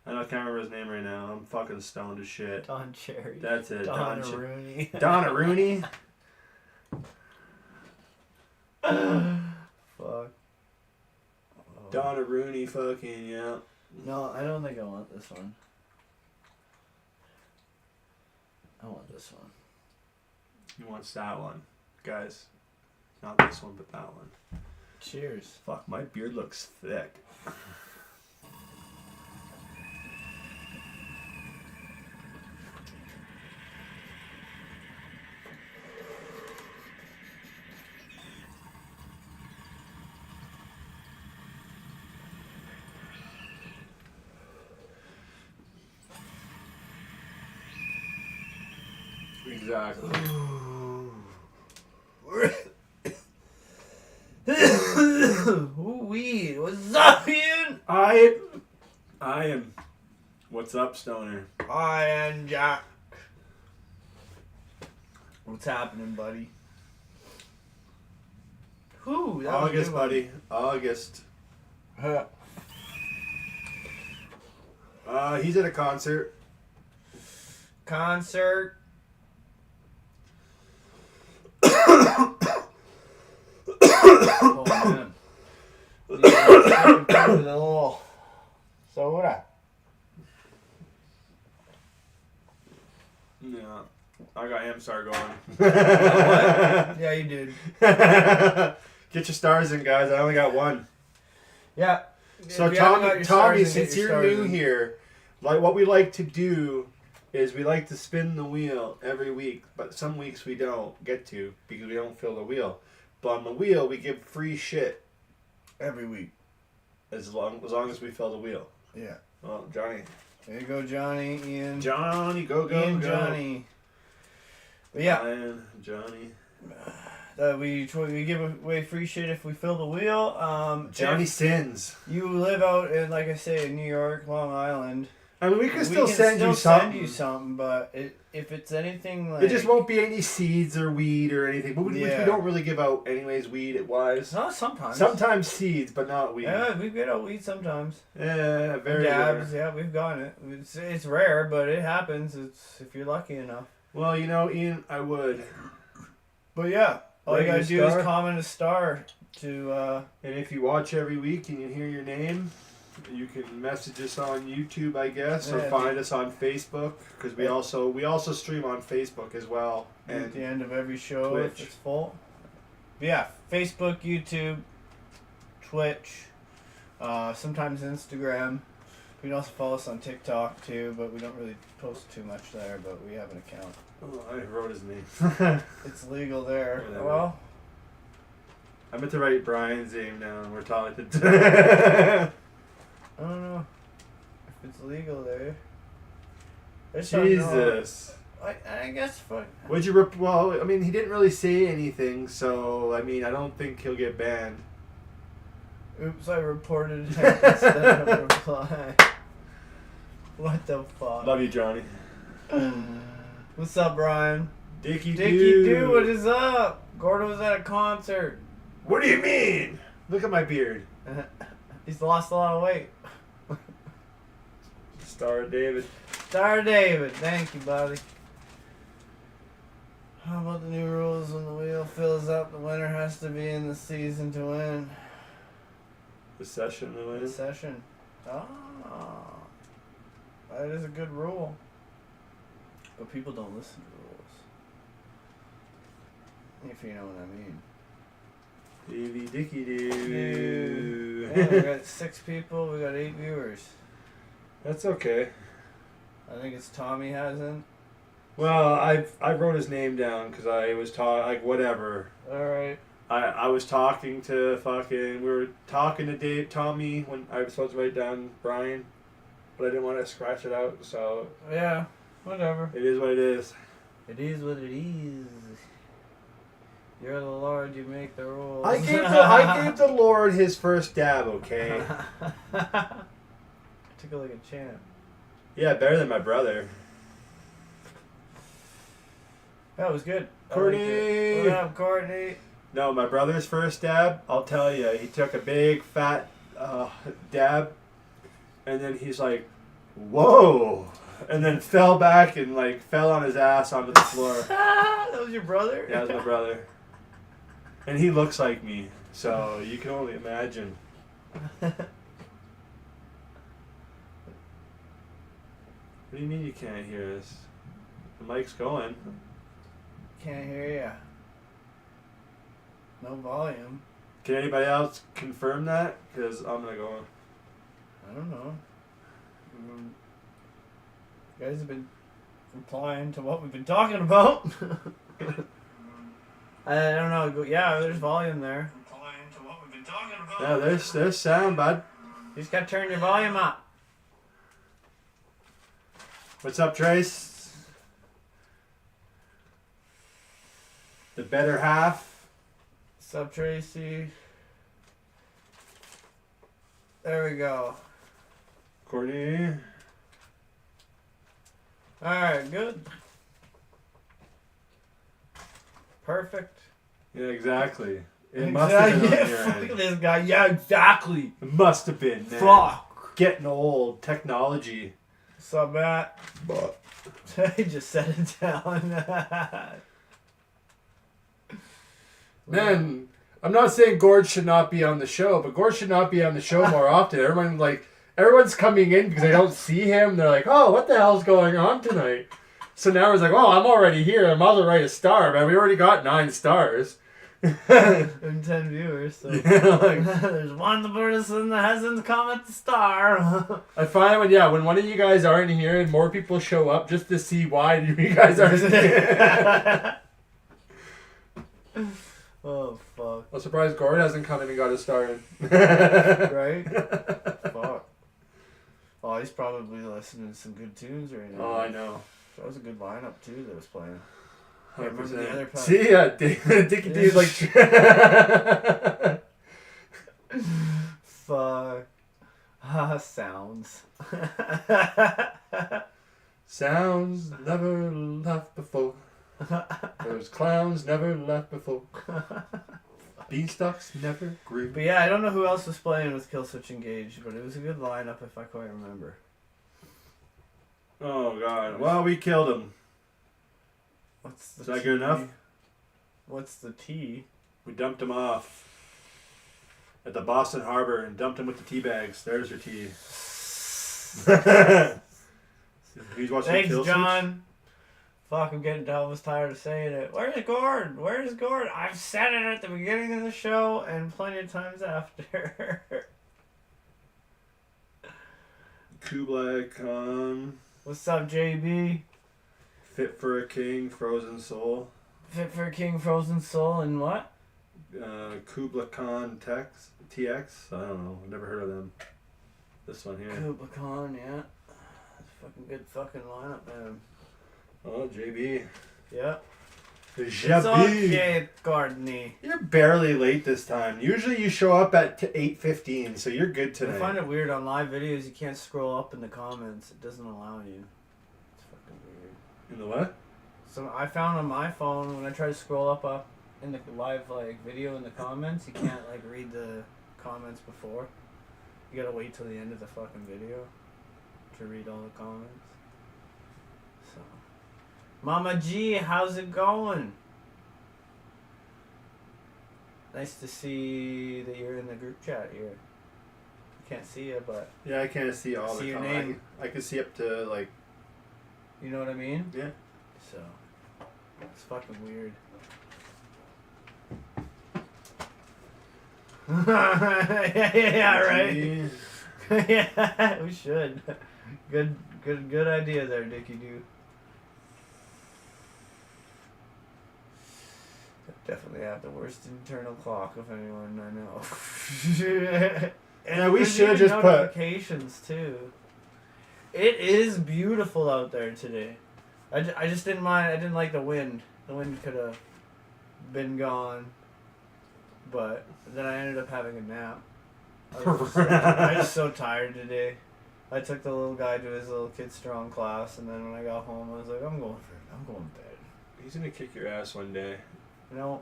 Speaker 5: can't remember his name right now. I'm fucking stoned as shit.
Speaker 4: Don Cherry.
Speaker 5: That's it.
Speaker 4: Don Rooney.
Speaker 5: Donna Rooney.
Speaker 4: Fuck.
Speaker 5: Donna Rooney fucking, yeah.
Speaker 4: No, I don't think I want this one. I want this one.
Speaker 5: He wants that one. Guys, not this one, but that one.
Speaker 4: Cheers.
Speaker 5: Fuck, my beard looks thick. Exactly.
Speaker 4: Ooh-wee. What's up, Ian?
Speaker 5: I am. What's up, Stoner?
Speaker 4: I am Jack. What's happening, buddy? Whew, that was a
Speaker 5: August,
Speaker 4: good one.
Speaker 5: buddy. August. He's at a concert.
Speaker 4: Concert. Oh man. So what?
Speaker 5: star going.
Speaker 4: Yeah, you did.
Speaker 5: Get your stars in, guys. I only got one.
Speaker 4: Yeah.
Speaker 5: So
Speaker 4: If you haven't got your
Speaker 5: Tommy,
Speaker 4: stars in, get
Speaker 5: since
Speaker 4: your
Speaker 5: you're
Speaker 4: stars
Speaker 5: new
Speaker 4: in.
Speaker 5: here, like what we like to do is we like to spin the wheel every week, but some weeks we don't get to because we don't fill the wheel. But on the wheel, we give free shit
Speaker 4: Every week.
Speaker 5: as long as we fill the wheel.
Speaker 4: Yeah.
Speaker 5: Well, Johnny,
Speaker 4: There you go, Johnny, Ian.
Speaker 5: go go
Speaker 4: Ian,
Speaker 5: go.
Speaker 4: Johnny. But yeah,
Speaker 5: Ryan, Johnny.
Speaker 4: we give away free shit if we fill the wheel.
Speaker 5: Johnny
Speaker 4: if
Speaker 5: sins.
Speaker 4: you live out in, like I say, in New York, Long Island.
Speaker 5: I mean, we can still
Speaker 4: can
Speaker 5: send
Speaker 4: still
Speaker 5: you something.
Speaker 4: send you something, but if it's anything like
Speaker 5: It just won't be any seeds or weed or anything. But which we
Speaker 4: Yeah.
Speaker 5: don't really give out anyways, weed wise.
Speaker 4: No, sometimes.
Speaker 5: Sometimes seeds, but not weed.
Speaker 4: Yeah, we get out weed sometimes.
Speaker 5: Yeah, very
Speaker 4: Dabs,
Speaker 5: rare.
Speaker 4: yeah, we've gotten it. It's rare, but it happens. It's if you're lucky enough.
Speaker 5: Well, you know, Ian, I would.
Speaker 4: But yeah, all you
Speaker 5: Rate
Speaker 4: gotta
Speaker 5: your
Speaker 4: do
Speaker 5: star.
Speaker 4: is comment a star to.
Speaker 5: And if you watch every week and you hear your name, you can message us on YouTube, I guess, or
Speaker 4: Yeah.
Speaker 5: find us on Facebook because we
Speaker 4: Yeah.
Speaker 5: also stream on Facebook as well.
Speaker 4: at the
Speaker 5: And
Speaker 4: end of every show if
Speaker 5: Twitch.
Speaker 4: it's full. But yeah, Facebook, YouTube, Twitch, sometimes Instagram. You can also follow us on TikTok too, but we don't really post too much there. But we have an account.
Speaker 5: oh, I wrote his name.
Speaker 4: It's legal there.
Speaker 5: Whatever.
Speaker 4: Well,
Speaker 5: I meant to write Brian's name down. We're talented.
Speaker 4: I don't know if it's legal there. I just don't know.
Speaker 5: Jesus.
Speaker 4: I guess fuck.
Speaker 5: Would you well, I mean, he didn't really say anything, so I mean, I don't think he'll get banned.
Speaker 4: Oops, I reported him instead of reply. What the fuck?
Speaker 5: Love you, Johnny.
Speaker 4: What's up, Brian?
Speaker 5: Dickie
Speaker 4: Doo, what is up? Gordo was at a concert.
Speaker 5: What do you mean? Look at my beard.
Speaker 4: He's lost a lot of weight.
Speaker 5: Star David.
Speaker 4: Star David, thank you, buddy. How about the new rules when the wheel fills up? The winner has to be in the season to win.
Speaker 5: The session to
Speaker 4: The
Speaker 5: win.
Speaker 4: session. Ah, that is a good rule. But people don't listen to rules. If you know what I mean.
Speaker 5: Davey Dickie Doo.
Speaker 4: Yeah, we got 6 people. We got 8 viewers.
Speaker 5: That's okay.
Speaker 4: I think it's Tommy hasn't.
Speaker 5: Well, I wrote his name down because I was whatever.
Speaker 4: All right.
Speaker 5: I was talking to we were talking to Tommy when I was supposed to write down Brian, but I didn't want to scratch it out, so
Speaker 4: Yeah. Whatever.
Speaker 5: it is what it is.
Speaker 4: It is what it is. You're the Lord. You make the rules.
Speaker 5: I gave the Lord his first dab, okay?
Speaker 4: Took it like a champ.
Speaker 5: Yeah, better than my brother.
Speaker 4: That was good. I
Speaker 5: Courtney!
Speaker 4: liked it. What up, Courtney?
Speaker 5: No, my brother's first dab, I'll tell you, he took a big fat dab, and then he's like, whoa, and then fell back and like fell on his ass onto the floor.
Speaker 4: That was your brother?
Speaker 5: Yeah, that's my brother. And he looks like me, so you can only imagine. What do you mean you can't hear us? The mic's going.
Speaker 4: Can't hear ya. No volume.
Speaker 5: Can anybody else confirm that? Because I'm going to go on.
Speaker 4: I don't know. You guys have been replying to what we've been talking about. I don't know. Yeah, there's volume there. Replying to what we've been talking about.
Speaker 5: Yeah, there's sound, bud.
Speaker 4: You just gotta turn your volume up.
Speaker 5: What's up, Trace? The better half.
Speaker 4: What's up, Tracy? There we go.
Speaker 5: Courtney.
Speaker 4: Alright, good. Perfect.
Speaker 5: Yeah, exactly. It must have been on your
Speaker 4: Look at
Speaker 5: end.
Speaker 4: this guy. Yeah, exactly.
Speaker 5: It must have been, man.
Speaker 4: Fuck.
Speaker 5: Getting old. Technology.
Speaker 4: What's up, Matt? He just set it down.
Speaker 5: Man, I'm not saying Gord should not be on the show, but Gord should not be on the show more often. Everyone's coming in because they don't see him. They're like, oh, what the hell's going on tonight? So now it's like, oh, I'm already here. I might as well write a star, man. We already got 9 stars.
Speaker 4: And 10 viewers, so
Speaker 5: Yeah, like,
Speaker 4: there's one person that hasn't commented star.
Speaker 5: I find when one of you guys aren't here and more people show up just to see why you guys aren't here.
Speaker 4: Oh fuck.
Speaker 5: I'm surprised Gordon hasn't come in and got a star in.
Speaker 4: Right? Fuck. Oh, he's probably listening to some good tunes right now.
Speaker 5: Oh, I know.
Speaker 4: That was a good lineup too that was playing. I remember the other part.
Speaker 5: See, yeah, Dickie D's like.
Speaker 4: Fuck. Sounds.
Speaker 5: Sounds never left before. Those clowns never left before. Beanstalks never grew.
Speaker 4: But yeah, I don't know who else was playing with Killswitch Engage, but it was a good lineup if I quite remember.
Speaker 5: Oh god. Well, we killed him.
Speaker 4: What's the
Speaker 5: Is that
Speaker 4: T?
Speaker 5: good enough?
Speaker 4: What's the T?
Speaker 5: We dumped him off at the Boston Harbor and dumped him with the tea bags. There's your tea. He's watching
Speaker 4: Thanks,
Speaker 5: Killswitch?
Speaker 4: John. Fuck, I'm getting almost tired of saying it. Where's Gord? Where's Gord? I've said it at the beginning of the show and plenty of times after.
Speaker 5: Kublai Khan.
Speaker 4: What's up, JB?
Speaker 5: Fit for a King, Frozen Soul.
Speaker 4: Fit for a King, Frozen Soul, and what?
Speaker 5: Kublai Khan TX. I don't know. I've never heard of them. This one here.
Speaker 4: Kublai Khan, yeah. That's a fucking good fucking lineup, man.
Speaker 5: Oh, JB.
Speaker 4: Yeah. It's
Speaker 5: JB.
Speaker 4: okay, Gordney.
Speaker 5: You're barely late this time. Usually you show up at 8:15, so you're good
Speaker 4: I
Speaker 5: tonight.
Speaker 4: find it weird on live videos you can't scroll up in the comments. It doesn't allow you. It's fucking weird.
Speaker 5: In the what?
Speaker 4: So I found on my phone when I try to scroll up in the live video in the comments, you can't read the comments before. You gotta wait till the end of the fucking video to read all the comments. So, Mama G, how's it going? Nice to see that you're in the group chat here. I can't see you, but
Speaker 5: Yeah, I can't see all
Speaker 4: See
Speaker 5: the
Speaker 4: your
Speaker 5: comments.
Speaker 4: name.
Speaker 5: I can see up to like.
Speaker 4: you know what I mean?
Speaker 5: Yeah.
Speaker 4: So, it's fucking weird. yeah, right. Yeah, we should. Good idea there, Dickie Doo. Definitely have the worst internal clock of anyone I know. And
Speaker 5: Yeah, we
Speaker 4: there's
Speaker 5: should
Speaker 4: even
Speaker 5: just put-
Speaker 4: notifications too. It is beautiful out there today. I just didn't mind. I didn't like the wind. The wind could have been gone, but then I ended up having a nap. I was so tired today. I took the little guy to his little Kid Strong class, and then when I got home, I was like, I'm going to bed.
Speaker 5: He's gonna kick your ass one day.
Speaker 4: You know?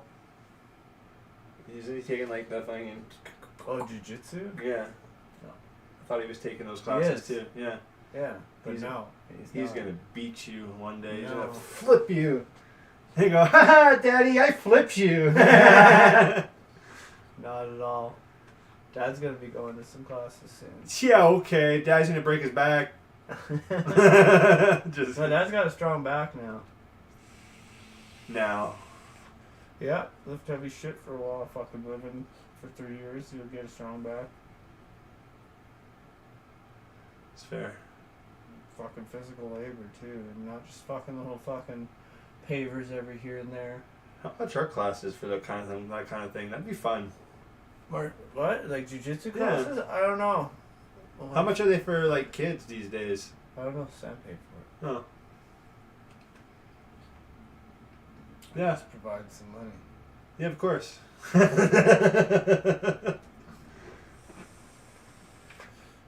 Speaker 5: Isn't he taking like that thing and?
Speaker 4: Oh, jiu-jitsu?
Speaker 5: Yeah.
Speaker 4: No.
Speaker 5: I thought he was taking those classes
Speaker 4: is.
Speaker 5: too. Yeah.
Speaker 4: Yeah, but
Speaker 5: He's-
Speaker 4: no.
Speaker 5: He's
Speaker 4: not.
Speaker 5: gonna beat you one day. He's
Speaker 4: No.
Speaker 5: gonna flip you. They go, ha, Daddy, I flipped you.
Speaker 4: Not at all. Dad's going to be going to some classes soon.
Speaker 5: Yeah, okay. Dad's gonna break his back. Just
Speaker 4: So Dad's got a strong back now.
Speaker 5: now.
Speaker 4: Yeah, lift heavy shit for a while, fucking living for 3 years, you'll get a strong back.
Speaker 5: It's fair.
Speaker 4: Fucking physical labor too, and not just fucking little fucking pavers every here and there.
Speaker 5: How much are classes for that kind of thing? That'd be fun.
Speaker 4: Or what? Like jujitsu
Speaker 5: Yeah.
Speaker 4: classes? I don't know. Well,
Speaker 5: How much are they for like kids these days?
Speaker 4: I don't know. Sam paid for it.
Speaker 5: Oh. Yeah.
Speaker 4: Just provide some money.
Speaker 5: Yeah, of course.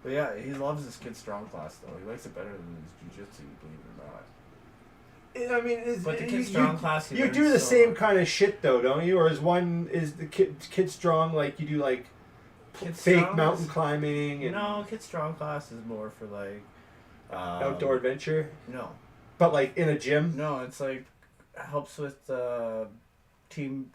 Speaker 4: But yeah, he loves his Kid Strong class though. He likes it better than his jujitsu, believe it or not.
Speaker 5: I mean,
Speaker 4: But the Kid Strong class, he
Speaker 5: you
Speaker 4: learns
Speaker 5: do the
Speaker 4: so
Speaker 5: same
Speaker 4: much.
Speaker 5: kind of shit though, don't you? Or is the kid strong like you do like
Speaker 4: Kid
Speaker 5: fake
Speaker 4: Strong
Speaker 5: mountain
Speaker 4: is-
Speaker 5: climbing and
Speaker 4: No, Kid Strong class is more for like
Speaker 5: outdoor adventure,
Speaker 4: No,
Speaker 5: but like in a gym?
Speaker 4: no, it's like helps with team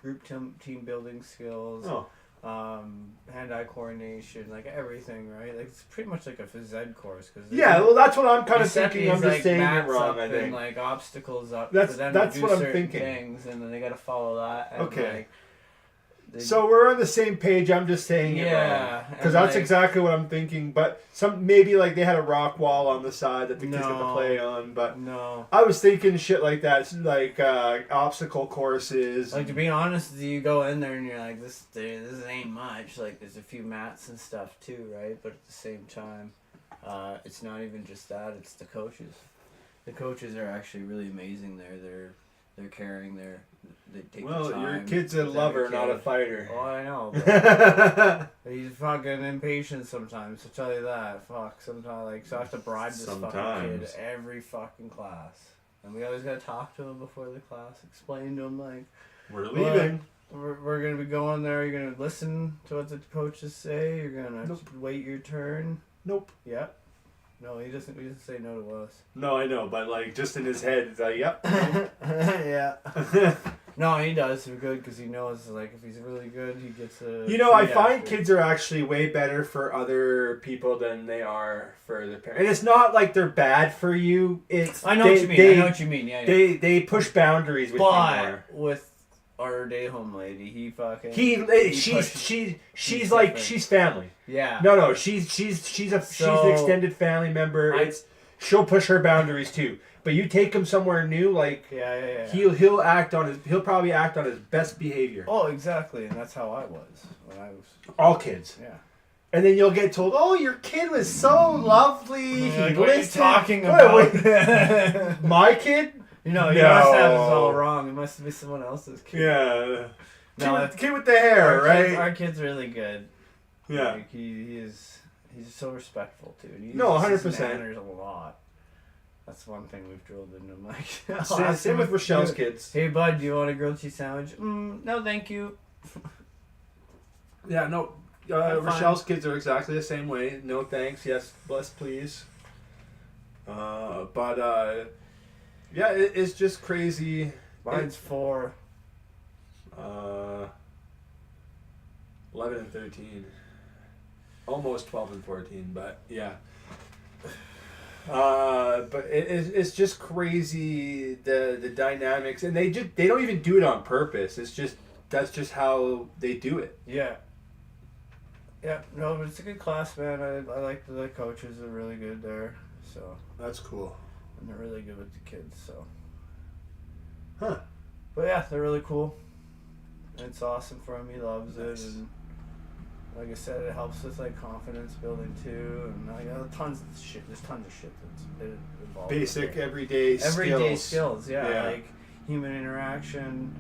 Speaker 4: building skills.
Speaker 5: Oh,
Speaker 4: hand-eye coordination, like everything, right? Like it's pretty much like a phys ed course. Cause
Speaker 5: Yeah, well, that's what I'm kind of
Speaker 4: Giuseppe
Speaker 5: thinking. I'm
Speaker 4: is,
Speaker 5: just
Speaker 4: like,
Speaker 5: saying it
Speaker 4: maths
Speaker 5: wrong,
Speaker 4: up
Speaker 5: I think.
Speaker 4: and, like obstacles up.
Speaker 5: That's-
Speaker 4: for them
Speaker 5: that's
Speaker 4: to do
Speaker 5: what I'm
Speaker 4: certain
Speaker 5: thinking.
Speaker 4: Things, and then they got to follow that. And,
Speaker 5: Okay.
Speaker 4: Like,
Speaker 5: So we're on the same page. I'm just saying it wrong.
Speaker 4: yeah,
Speaker 5: Because
Speaker 4: and,
Speaker 5: that's
Speaker 4: like,
Speaker 5: exactly what I'm thinking. But maybe like they had a rock wall on the side that the kids got to
Speaker 4: No.
Speaker 5: play on. But
Speaker 4: No.
Speaker 5: I was thinking shit like that, like obstacle courses.
Speaker 4: Like, to be honest, you go in there and you're like, this ain't much. Like, there's a few mats and stuff too, right? But at the same time, it's not even just that. It's the coaches. The coaches are actually really amazing there. They're caring. They take the
Speaker 5: Well,
Speaker 4: time.
Speaker 5: your kid's a
Speaker 4: with
Speaker 5: lover,
Speaker 4: every
Speaker 5: not a
Speaker 4: kid.
Speaker 5: fighter.
Speaker 4: Oh, I know. But he's fucking impatient sometimes. To tell you that, fuck. Sometimes, like, so I have to bribe this fucking
Speaker 5: Sometimes.
Speaker 4: kid every fucking class, and we always gotta talk to him before the class. Explain to him like,
Speaker 5: We're leaving.
Speaker 4: we're gonna be going there. You're gonna listen to what the coaches say. You're gonna
Speaker 5: Nope.
Speaker 4: wait your turn.
Speaker 5: Nope.
Speaker 4: Yep. No, he doesn't say no to us.
Speaker 5: No, I know, but like just in his head, it's like, yep.
Speaker 4: Yeah. No, he does. We're good because he knows, like, if he's really good, he gets a.
Speaker 5: You know, I
Speaker 4: treat
Speaker 5: find
Speaker 4: after.
Speaker 5: kids are actually way better for other people than they are for their parents. And it's not like they're bad for you. It's
Speaker 4: I know what you mean. I know what you mean. Yeah. Yeah.
Speaker 5: They push boundaries with you
Speaker 4: But
Speaker 5: more.
Speaker 4: with our day home lady, he fucking.
Speaker 5: She's like
Speaker 4: different.
Speaker 5: she's family.
Speaker 4: Yeah.
Speaker 5: No, she's an
Speaker 4: So-
Speaker 5: extended family member.
Speaker 4: I-
Speaker 5: She'll push her boundaries too. But you take him somewhere new, like
Speaker 4: Yeah.
Speaker 5: he'll probably act on his best behavior.
Speaker 4: Oh, exactly, and that's how I was when I was.
Speaker 5: All kids.
Speaker 4: Yeah.
Speaker 5: And then you'll get told, "Oh, your kid was so lovely. He
Speaker 4: Like, what are you
Speaker 5: listened."
Speaker 4: talking
Speaker 5: Wait,
Speaker 4: about?
Speaker 5: wait. My kid?
Speaker 4: You know, you
Speaker 5: No.
Speaker 4: must have this all wrong. It must be someone else's kid.
Speaker 5: Yeah.
Speaker 4: No,
Speaker 5: Kid with the hair, right?
Speaker 4: Our kid's really good.
Speaker 5: Yeah.
Speaker 4: Like, he's so respectful too. And he
Speaker 5: No,
Speaker 4: uses his
Speaker 5: 100%.
Speaker 4: manners a lot. That's one thing we've drilled into him. Like,
Speaker 5: Same with Rochelle's kids.
Speaker 4: Hey, bud, do you want a grilled cheese sandwich? No, thank you.
Speaker 5: Yeah, no.
Speaker 4: I'm
Speaker 5: Rochelle's kids are exactly the same way. No thanks. Yes, bless, please. Yeah, it's just crazy.
Speaker 4: Mine's 4.
Speaker 5: 11 and 13. Almost 12 and 14, but yeah. But it's just crazy the dynamics, and they don't even do it on purpose. That's just how they do it.
Speaker 4: Yeah. Yeah, no, but it's a good class, man. I like the coaches are really good there, so
Speaker 5: That's cool.
Speaker 4: and they're really good with the kids, so.
Speaker 5: Huh.
Speaker 4: But yeah, they're really cool. And it's awesome for him. He loves
Speaker 5: Nice.
Speaker 4: it, and like I said, it helps with like confidence building too, and like tons of shit. There's tons of shit that's involved. with
Speaker 5: Basic
Speaker 4: it.
Speaker 5: everyday
Speaker 4: skills. Yeah,
Speaker 5: Yeah.
Speaker 4: like human interaction,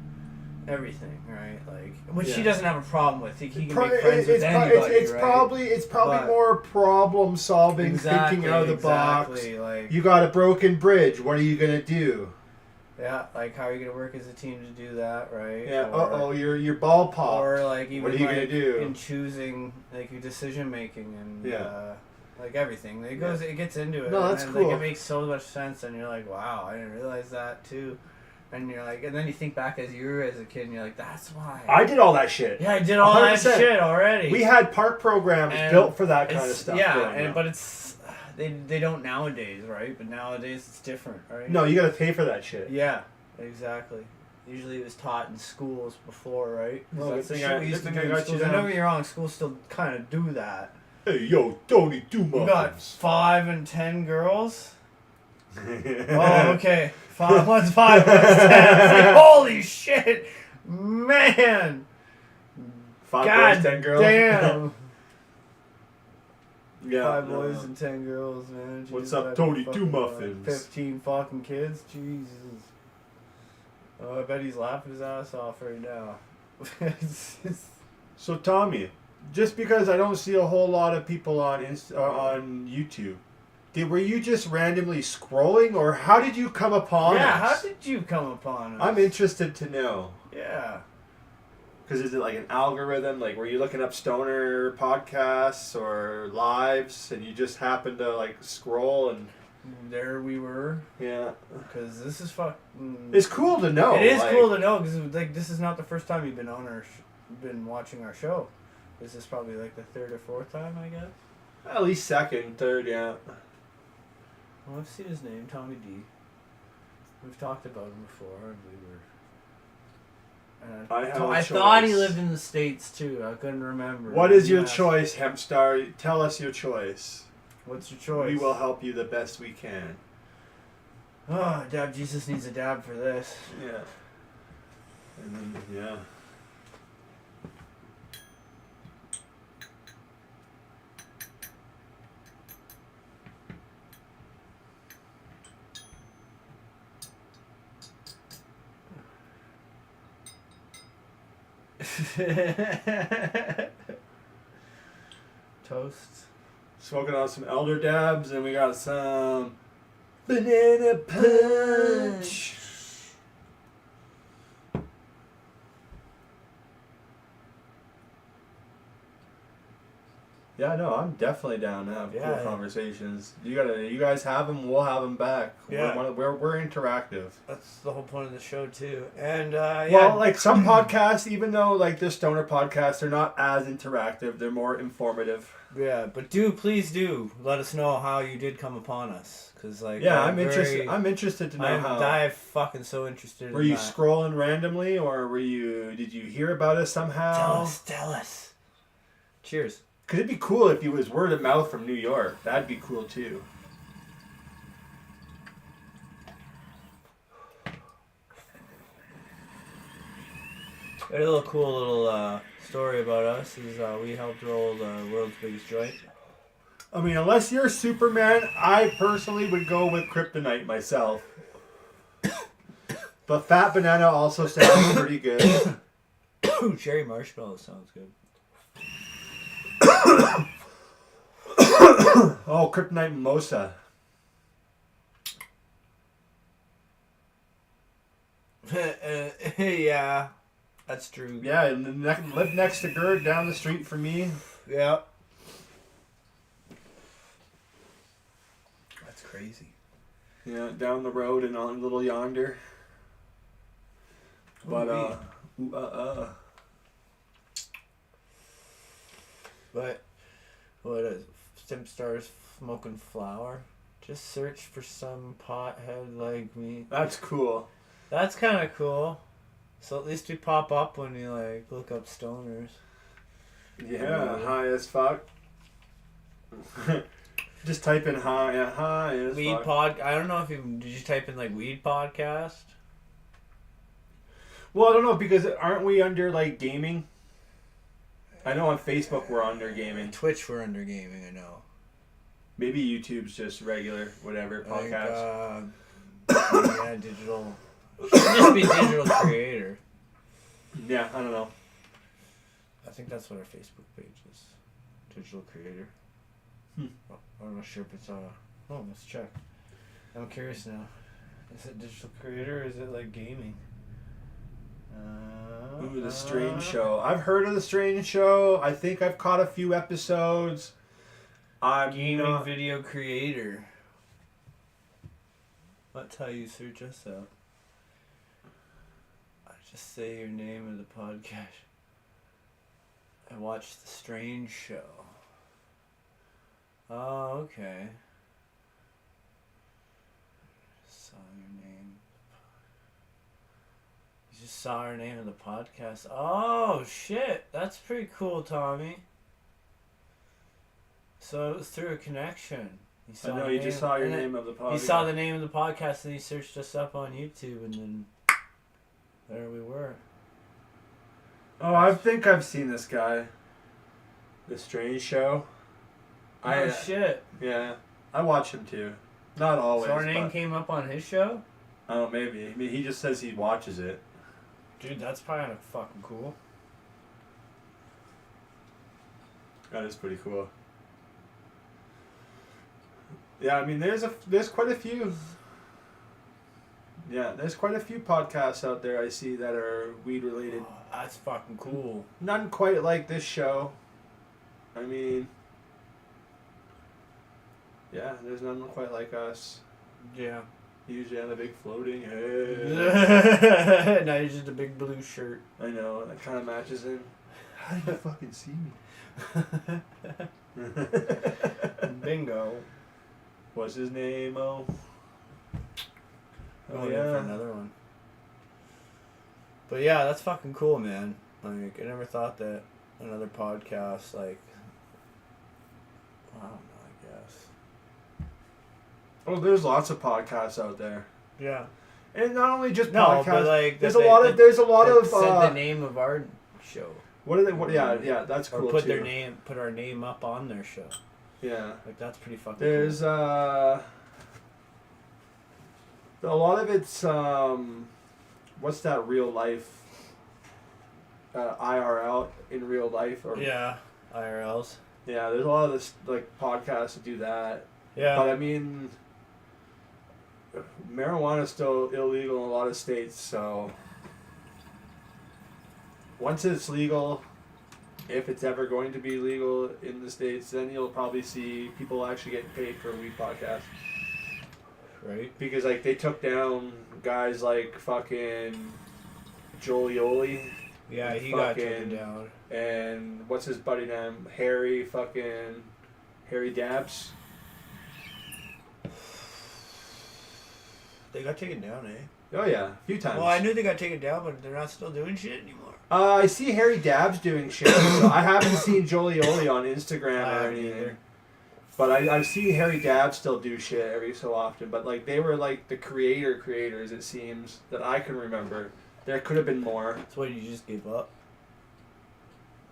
Speaker 4: everything, right? Like which he
Speaker 5: Yeah.
Speaker 4: doesn't have a problem with. He can make friends with anybody,
Speaker 5: it's
Speaker 4: right?
Speaker 5: probably
Speaker 4: But-
Speaker 5: more problem solving, thinking out of the box.
Speaker 4: Like,
Speaker 5: You got a broken bridge. What are you gonna do?
Speaker 4: yeah, like how are you gonna work as a team to do that, right?
Speaker 5: Yeah.
Speaker 4: Or,
Speaker 5: Your ball popped.
Speaker 4: or like even
Speaker 5: What are you
Speaker 4: like
Speaker 5: gonna do?
Speaker 4: in choosing like your decision making and
Speaker 5: Yeah.
Speaker 4: like everything. It goes, it gets into it.
Speaker 5: No,
Speaker 4: and
Speaker 5: that's
Speaker 4: then,
Speaker 5: cool.
Speaker 4: Like, it makes so much sense, and you're like, wow, I didn't realize that too. And you're like, and then you think back as you were as a kid, and you're like, that's why.
Speaker 5: I did all that shit.
Speaker 4: Yeah, I did all that
Speaker 5: 100%.
Speaker 4: shit already.
Speaker 5: We had park programs
Speaker 4: And
Speaker 5: built for that kind of
Speaker 4: It's-
Speaker 5: stuff.
Speaker 4: Yeah,
Speaker 5: growing up.
Speaker 4: but it's they don't nowadays, right? But nowadays it's different, right?
Speaker 5: No, you gotta pay for that shit.
Speaker 4: Yeah, exactly. Usually it was taught in schools before, right? 'Cause
Speaker 5: Well,
Speaker 4: that's
Speaker 5: good
Speaker 4: the
Speaker 5: thing
Speaker 4: shit
Speaker 5: I-
Speaker 4: we used
Speaker 5: good
Speaker 4: to
Speaker 5: thing
Speaker 4: do
Speaker 5: I
Speaker 4: in
Speaker 5: got you
Speaker 4: schools.
Speaker 5: down.
Speaker 4: Don't get me wrong, schools still kind of do that.
Speaker 5: Hey, yo, Tony, do
Speaker 4: We got
Speaker 5: muffins.
Speaker 4: 5 and 10 girls. Oh, okay. one's 5, one's 10. It's like, holy shit, man!
Speaker 5: 5
Speaker 4: God
Speaker 5: boys, 10 girls.
Speaker 4: damn.
Speaker 5: Yeah.
Speaker 4: 5
Speaker 5: no.
Speaker 4: boys and 10 girls, man.
Speaker 5: What's
Speaker 4: Jesus,
Speaker 5: up,
Speaker 4: that'd
Speaker 5: Tony?
Speaker 4: be
Speaker 5: Two
Speaker 4: fucking,
Speaker 5: muffins.
Speaker 4: 15 fucking kids? Jesus. Oh, I bet he's laughing his ass off right now.
Speaker 5: So Tommy, just because I don't see a whole lot of people on on YouTube, were you just randomly scrolling, or how did you come upon
Speaker 4: Yeah,
Speaker 5: us?
Speaker 4: how did you come upon us?
Speaker 5: I'm interested to know.
Speaker 4: Yeah.
Speaker 5: Because is it like an algorithm? Like, were you looking up stoner podcasts or lives, and you just happened to like scroll and
Speaker 4: There we were.
Speaker 5: yeah?
Speaker 4: Because this is fucking...
Speaker 5: It's cool to know.
Speaker 4: It is
Speaker 5: like-
Speaker 4: cool to know, because like, this is not the first time you've been on been watching our show. This is probably like the third or fourth time, I guess.
Speaker 5: At least second, third, yeah.
Speaker 4: Well, I've seen his name, Tommy D. We've talked about him before, and we were. I thought he lived in the States too. I couldn't remember.
Speaker 5: What is your choice, Hempstar? Tell us your choice.
Speaker 4: What's your choice?
Speaker 5: We will help you the best we can.
Speaker 4: Oh, Dab Jesus needs a dab for this.
Speaker 5: Yeah. And then, yeah.
Speaker 4: Toast.
Speaker 5: Smoking on some elder dabs, and we got some banana punch. Yeah, no, I'm definitely down to have cool conversations. You guys have them, we'll have them back.
Speaker 4: Yeah.
Speaker 5: We're interactive.
Speaker 4: That's the whole point of the show too. And
Speaker 5: well, like some podcasts, even though like the stoner podcasts, they're not as interactive. They're more informative.
Speaker 4: Yeah, but please do let us know how you did come upon us, because like
Speaker 5: I'm interested. I'm interested to know how.
Speaker 4: I'm fucking so interested.
Speaker 5: Were you scrolling randomly, or did you hear about us somehow?
Speaker 4: Tell us. Cheers.
Speaker 5: Could it be cool if you was word of mouth from New York? That'd be cool too.
Speaker 4: A little cool little story about us is we helped roll the world's biggest joint.
Speaker 5: I mean, unless you're Superman, I personally would go with Kryptonite myself. But Fat Banana also sounds pretty good.
Speaker 4: Cherry marshmallow sounds good.
Speaker 5: Oh, Kryptonite Mimosa.
Speaker 4: Yeah, that's true.
Speaker 5: Yeah, and live next to Gerd, down the street from me.
Speaker 4: Yeah. That's crazy.
Speaker 5: Yeah, down the road and on Little Yonder. But,
Speaker 4: But what is Simpstar's smoking flower? Just search for some pothead like me.
Speaker 5: That's cool.
Speaker 4: That's kind of cool. So at least we pop up when you like look up stoners.
Speaker 5: Yeah, high as fuck. Just type in high as
Speaker 4: weed
Speaker 5: fuck.
Speaker 4: I don't know if did you type in like weed podcast?
Speaker 5: Well, I don't know, because aren't we under like gaming? I know on Facebook we're under gaming.
Speaker 4: Twitch we're under gaming, I know.
Speaker 5: Maybe YouTube's just regular, whatever, podcast.
Speaker 4: Yeah, digital. Should just be digital creator.
Speaker 5: Yeah, I don't know.
Speaker 4: I think that's what our Facebook page is. Digital creator. I'm not sure if it's oh, let's check. I'm curious now. Is it digital creator or is it like gaming?
Speaker 5: Ooh, The Strange Show. I've heard of The Strange Show. I think I've caught a few episodes.
Speaker 4: Gaming video creator. That's how you search us out. I just say your name of the podcast. I watched The Strange Show. Oh, okay. Saw your name. You just saw our name of the podcast. Oh, shit. That's pretty cool, Tommy. So it was through a connection.
Speaker 5: I know, you just saw your name of the podcast.
Speaker 4: You saw the name of the podcast and you searched us up on YouTube and then there we were.
Speaker 5: Oh, I think I've seen this guy. The Strange Show.
Speaker 4: Oh, shit.
Speaker 5: Yeah. I watch him too. Not always.
Speaker 4: So our name came up on his show?
Speaker 5: Oh, maybe. I mean, he just says he watches it.
Speaker 4: Dude, that's probably fucking cool.
Speaker 5: That is pretty cool. Yeah, I mean, there's quite a few. Yeah, there's quite a few podcasts out there I see that are weed related.
Speaker 4: Oh, that's fucking cool.
Speaker 5: None quite like this show. I mean, yeah, there's none quite like us.
Speaker 4: Yeah.
Speaker 5: Usually on a big floating head.
Speaker 4: Now you're just a big blue shirt.
Speaker 5: I know, that kind of matches him. How did you fucking see me?
Speaker 4: Bingo.
Speaker 5: What's his name? Oh
Speaker 4: Going in
Speaker 5: yeah.
Speaker 4: for another one. But yeah, that's fucking cool, man. Like, I never thought that another podcast, like, I don't know, I guess.
Speaker 5: Oh, there's lots of podcasts out there,
Speaker 4: Yeah.
Speaker 5: and not only just
Speaker 4: No,
Speaker 5: podcasts.
Speaker 4: but like,
Speaker 5: there's a lot of
Speaker 4: said the name of our show.
Speaker 5: What are they? What? Yeah, that's cool
Speaker 4: Or put
Speaker 5: too.
Speaker 4: put our name up on their show.
Speaker 5: Yeah.
Speaker 4: Like, that's pretty fucking
Speaker 5: There's
Speaker 4: cool.
Speaker 5: a lot of it's what's that real life IRL in real life or
Speaker 4: Yeah, IRLs.
Speaker 5: yeah, there's a lot of this like podcasts that do that.
Speaker 4: Yeah.
Speaker 5: But I mean marijuana is still illegal in a lot of states, so once it's legal, if it's ever going to be legal in the States, then you'll probably see people actually getting paid for a weed podcast.
Speaker 4: Right.
Speaker 5: Because like they took down guys like fucking Jolioli
Speaker 4: Yeah, he got taken
Speaker 5: fucking-
Speaker 4: down.
Speaker 5: and what's his buddy name? Harry Dabs.
Speaker 4: They got taken down, eh?
Speaker 5: Oh yeah, a few times.
Speaker 4: Well, I knew they got taken down, but they're not still doing shit anymore.
Speaker 5: I see Harry Dabs doing shit. So I haven't seen Jolioli on Instagram
Speaker 4: I
Speaker 5: or
Speaker 4: haven't
Speaker 5: anything.
Speaker 4: either.
Speaker 5: But I've seen Harry Dabs still do shit every so often. But like they were like the creators, it seems, that I can remember. There could have been more.
Speaker 4: So what, you just gave up?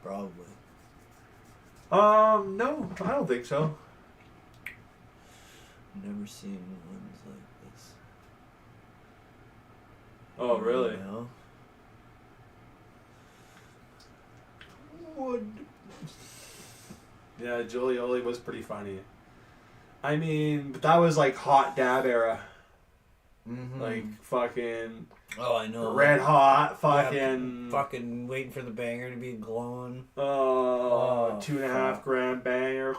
Speaker 4: Probably.
Speaker 5: No, I don't think so.
Speaker 4: Never seen ones like this.
Speaker 5: Oh, really?
Speaker 4: You know?
Speaker 5: Yeah, Jolioli was pretty funny. I mean, but that was like hot dab era.
Speaker 4: Mm-hmm.
Speaker 5: Like fucking
Speaker 4: oh, I know.
Speaker 5: red hot
Speaker 4: Yeah,
Speaker 5: fucking
Speaker 4: fucking waiting for the banger to be glowing.
Speaker 5: 2.5
Speaker 4: fuck.
Speaker 5: gram banger.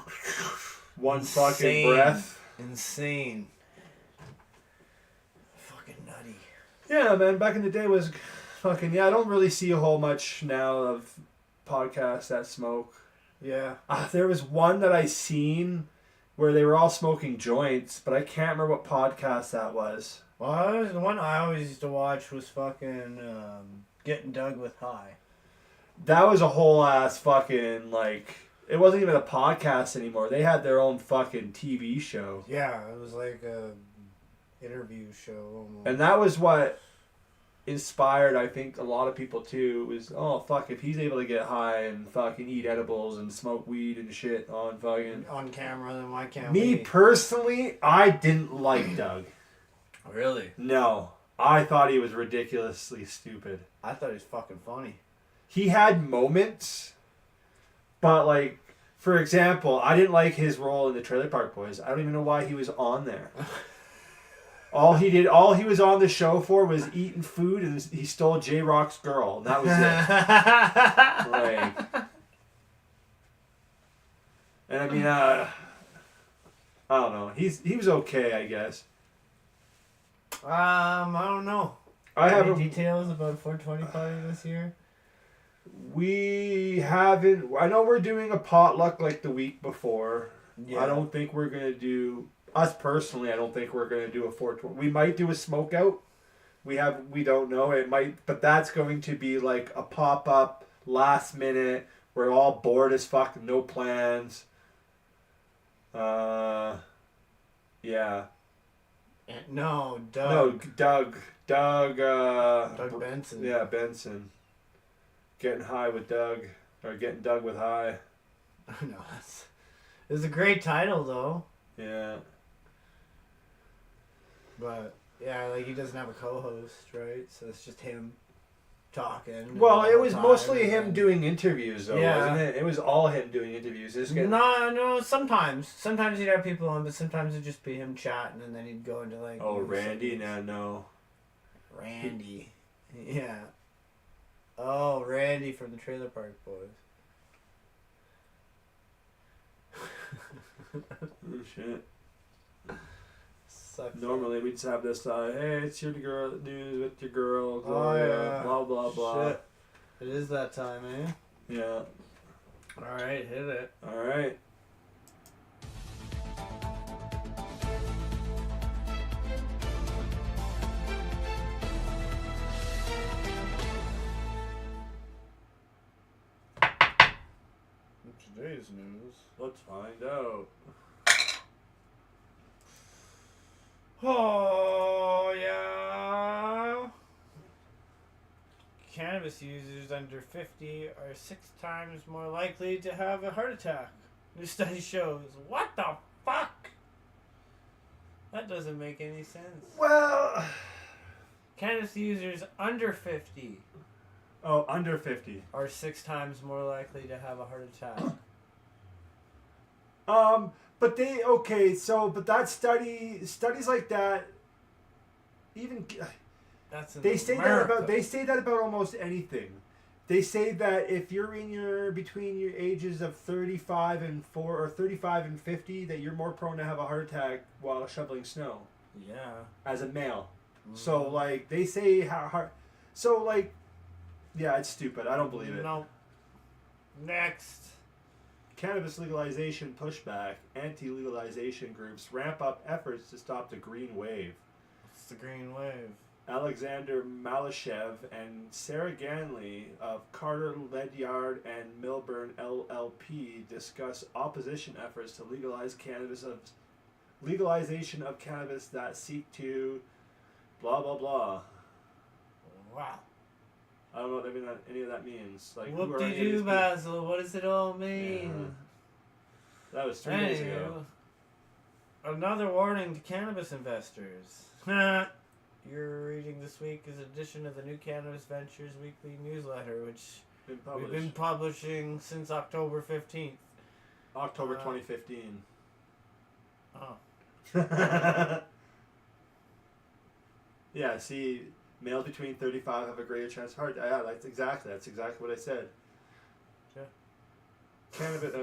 Speaker 5: One
Speaker 4: Insane.
Speaker 5: fucking breath.
Speaker 4: Insane. Fucking nutty.
Speaker 5: Yeah, man, back in the day was fucking I don't really see a whole much now of podcasts that smoke.
Speaker 4: Yeah.
Speaker 5: There was one that I seen where they were all smoking joints, but I can't remember what podcast that was.
Speaker 4: Well, the one I always used to watch was fucking Getting Dug with High.
Speaker 5: That was a whole ass fucking like it wasn't even a podcast anymore. They had their own fucking TV show.
Speaker 4: Yeah, it was like a interview show almost.
Speaker 5: And that was what inspired, I think, a lot of people too. Was oh fuck, if he's able to get high and fucking eat edibles and smoke weed and shit on fucking
Speaker 4: on camera, then why can't
Speaker 5: me
Speaker 4: we?
Speaker 5: personally, I didn't like Doug.
Speaker 4: Really?
Speaker 5: No, I thought he was ridiculously stupid.
Speaker 4: I thought he was fucking funny.
Speaker 5: He had moments, but like for example, I didn't like his role in the Trailer Park Boys. I don't even know why he was on there. All he was on the show for was eating food, and he stole J-Rock's girl, and that was it. Like, and I mean, I don't know. He was okay, I guess.
Speaker 4: I don't know.
Speaker 5: I
Speaker 4: Any
Speaker 5: haven't.
Speaker 4: details about 420 party this year?
Speaker 5: We haven't. I know we're doing a potluck like the week before.
Speaker 4: Yeah.
Speaker 5: I don't think we're gonna do. Us personally, I don't think we're gonna do a 420. We might do a smoke out. We don't know. It might, but that's going to be like a pop up, last minute. We're all bored as fuck, no plans. Yeah.
Speaker 4: No,
Speaker 5: No,
Speaker 4: Doug.
Speaker 5: Doug.
Speaker 4: Doug Benson.
Speaker 5: Yeah, Benson. Getting high with Doug, or getting Doug with high.
Speaker 4: No, it was a great title though.
Speaker 5: Yeah.
Speaker 4: But yeah, like he doesn't have a co-host, right? So it's just him talking.
Speaker 5: Well,
Speaker 4: all
Speaker 5: it
Speaker 4: the
Speaker 5: was
Speaker 4: time,
Speaker 5: mostly
Speaker 4: and
Speaker 5: him
Speaker 4: then-
Speaker 5: doing interviews, though,
Speaker 4: Yeah.
Speaker 5: wasn't it? It was all him doing interviews. Just getting...
Speaker 4: No. Sometimes he'd have people on, but sometimes it'd just be him chatting, and then he'd go into like.
Speaker 5: Oh,
Speaker 4: news
Speaker 5: Randy?
Speaker 4: segments.
Speaker 5: No.
Speaker 4: Randy. Yeah. Oh, Randy from the Trailer Park Boys.
Speaker 5: Oh, shit.
Speaker 4: Sucks.
Speaker 5: Normally, we'd just have this, hey, it's your girl news with your girl,
Speaker 4: Oh,
Speaker 5: Gloria,
Speaker 4: yeah.
Speaker 5: blah, blah, blah.
Speaker 4: Shit. It is that time, eh?
Speaker 5: Yeah.
Speaker 4: Alright, hit it.
Speaker 5: All right.
Speaker 4: Today's news.
Speaker 5: Let's find out.
Speaker 4: Oh, yeah. Cannabis users under 50 are 6 times more likely to have a heart attack. New study shows. What the fuck? That doesn't make any sense.
Speaker 5: Well.
Speaker 4: Cannabis users under 50
Speaker 5: Oh, under 50.
Speaker 4: are 6 times more likely to have a heart attack.
Speaker 5: But that studies like that, even
Speaker 4: That's in
Speaker 5: they say
Speaker 4: America.
Speaker 5: that about almost anything. They say that if you're between your ages of 35 and 50, that you're more prone to have a heart attack while shoveling snow
Speaker 4: Yeah.
Speaker 5: as a male.
Speaker 4: Mhm.
Speaker 5: So like they say how hard. So like, yeah, it's stupid. I don't believe it.
Speaker 4: No. Next.
Speaker 5: Cannabis legalization pushback. Anti-legalization groups ramp up efforts to stop the green wave.
Speaker 4: It's the green wave.
Speaker 5: Alexander Malashev and Sarah Ganley of Carter Ledyard and Milburn LLP discuss opposition efforts to legalization of cannabis that seek to blah blah blah.
Speaker 4: Wow.
Speaker 5: I don't know what any of that means. Like, who are
Speaker 4: Whoop
Speaker 5: any
Speaker 4: de
Speaker 5: of these
Speaker 4: doo,
Speaker 5: people?
Speaker 4: Basil. What does it all mean?
Speaker 5: That was 3 days ago.
Speaker 4: Another warning to cannabis investors. You're reading this week's edition of the New Cannabis Ventures weekly newsletter, which
Speaker 5: Been
Speaker 4: we've been
Speaker 5: published
Speaker 4: publishing since October 15th.
Speaker 5: October 2015.
Speaker 4: Oh.
Speaker 5: Yeah, see, males between 35 have a greater chance of heart. Yeah, that's exactly what I said.
Speaker 4: Yeah.
Speaker 5: Cannabis,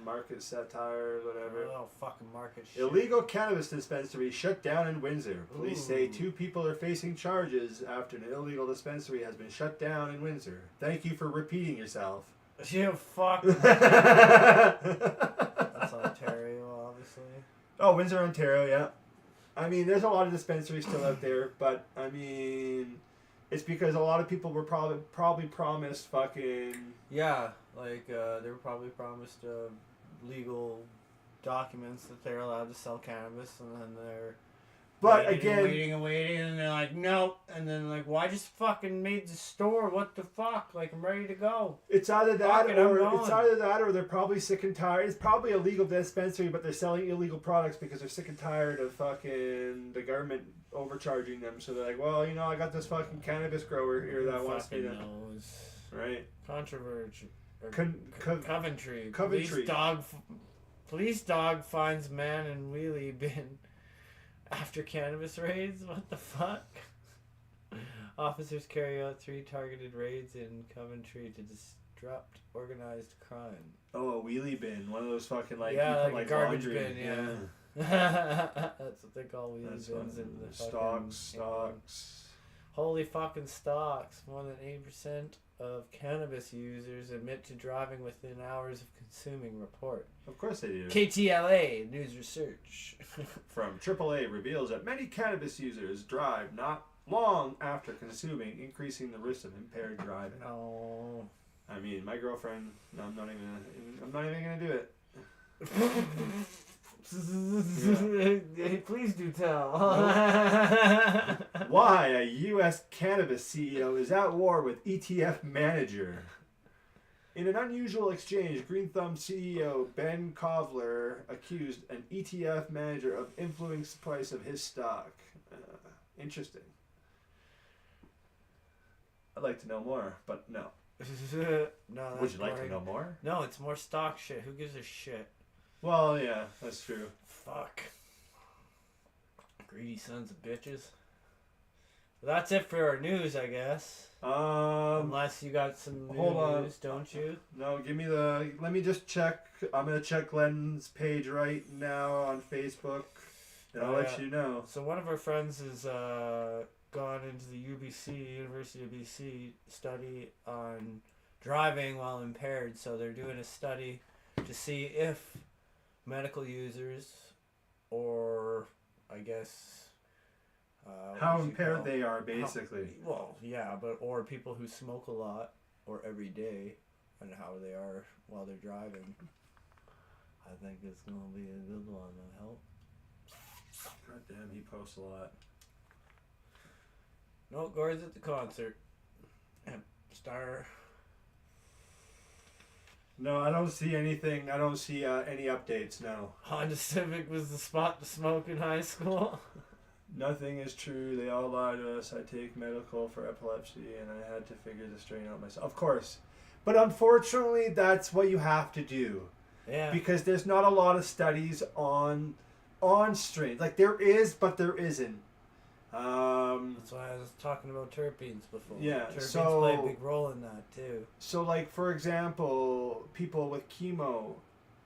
Speaker 5: market satire, whatever.
Speaker 4: Oh, fucking market shit.
Speaker 5: Illegal cannabis dispensary shut down in Windsor. Police say
Speaker 4: Ooh.
Speaker 5: 2 people are facing charges after an illegal dispensary has been shut down in Windsor. Thank you for repeating yourself.
Speaker 4: You fuck. That's Ontario, obviously.
Speaker 5: Oh, Windsor, Ontario, yeah. I mean, there's a lot of dispensaries still out there, but I mean, it's because a lot of people were probably promised fucking.
Speaker 4: Yeah, like they were probably promised legal documents that they're allowed to sell cannabis, and then they're
Speaker 5: But
Speaker 4: waiting
Speaker 5: again,
Speaker 4: and waiting, and they're like, nope, and then like, well, I just fucking made the store. What the fuck? Like, I'm ready to go.
Speaker 5: it's either that
Speaker 4: Fuck it, I'm
Speaker 5: or
Speaker 4: going.
Speaker 5: they're probably sick and tired. It's probably a legal dispensary, but they're selling illegal products because they're sick and tired of fucking the government overcharging them. So they're like, well, you know, I got this fucking cannabis grower here that wants me to,
Speaker 4: knows.
Speaker 5: right?
Speaker 4: Controversy. Or
Speaker 5: Coventry.
Speaker 4: Coventry. Police dog finds man in wheelie bin after cannabis raids. What the fuck? Officers carry out 3 targeted raids in Coventry to disrupt organized crime.
Speaker 5: Oh, a wheelie bin, one of those fucking like
Speaker 4: Yeah,
Speaker 5: you put,
Speaker 4: like a garbage
Speaker 5: laundry.
Speaker 4: bin, yeah. That's what they call wheelie
Speaker 5: That's
Speaker 4: bins
Speaker 5: what,
Speaker 4: in the
Speaker 5: stocks.
Speaker 4: fucking, Holy fucking stocks. More than 80% of cannabis users admit to driving within hours of consuming, report.
Speaker 5: Of course they do.
Speaker 4: KTLA News Research.
Speaker 5: From AAA reveals that many cannabis users drive not long after consuming, increasing the risk of impaired driving.
Speaker 4: No.
Speaker 5: I mean, my girlfriend. No, I'm not even gonna do it.
Speaker 4: Hey, please do tell.
Speaker 5: Why a U.S. cannabis CEO is at war with ETF manager. In an unusual exchange, Green Thumb CEO Ben Kovler accused an ETF manager of influencing the price of his stock. Interesting. I'd like to know more, but no.
Speaker 4: No,
Speaker 5: Would you like to know more?
Speaker 4: No, it's more stock shit. Who gives a shit?
Speaker 5: Well, yeah, that's true.
Speaker 4: Fuck. Greedy sons of bitches. Well, that's it for our news, I guess. Unless you got some
Speaker 5: hold on.
Speaker 4: news, don't you?
Speaker 5: No, give me the. Let me just check. I'm gonna check Glenn's page right now on Facebook, and I'll let you know.
Speaker 4: So one of our friends has gone into the UBC, University of BC, study on driving while impaired. So they're doing a study to see if medical users, or I guess
Speaker 5: How impaired they are, basically.
Speaker 4: or people who smoke a lot or every day, and how they are while they're driving. I think it's gonna be a good one. I hope.
Speaker 5: God damn, he posts a lot.
Speaker 4: No, Gord's at the concert. Star.
Speaker 5: No, I don't see anything. I don't see any updates, no.
Speaker 4: Honda Civic was the spot to smoke in high school.
Speaker 5: Nothing is true. They all lie to us. I take medical for epilepsy, and I had to figure the strain out myself. Of course. But unfortunately, that's what you have to do.
Speaker 4: Yeah.
Speaker 5: Because there's not a lot of studies on strains. Like, there is, but there isn't.
Speaker 4: That's why I was talking about terpenes before.
Speaker 5: Yeah,
Speaker 4: Terpenes play a big role in that, too.
Speaker 5: So, like, for example, people with chemo,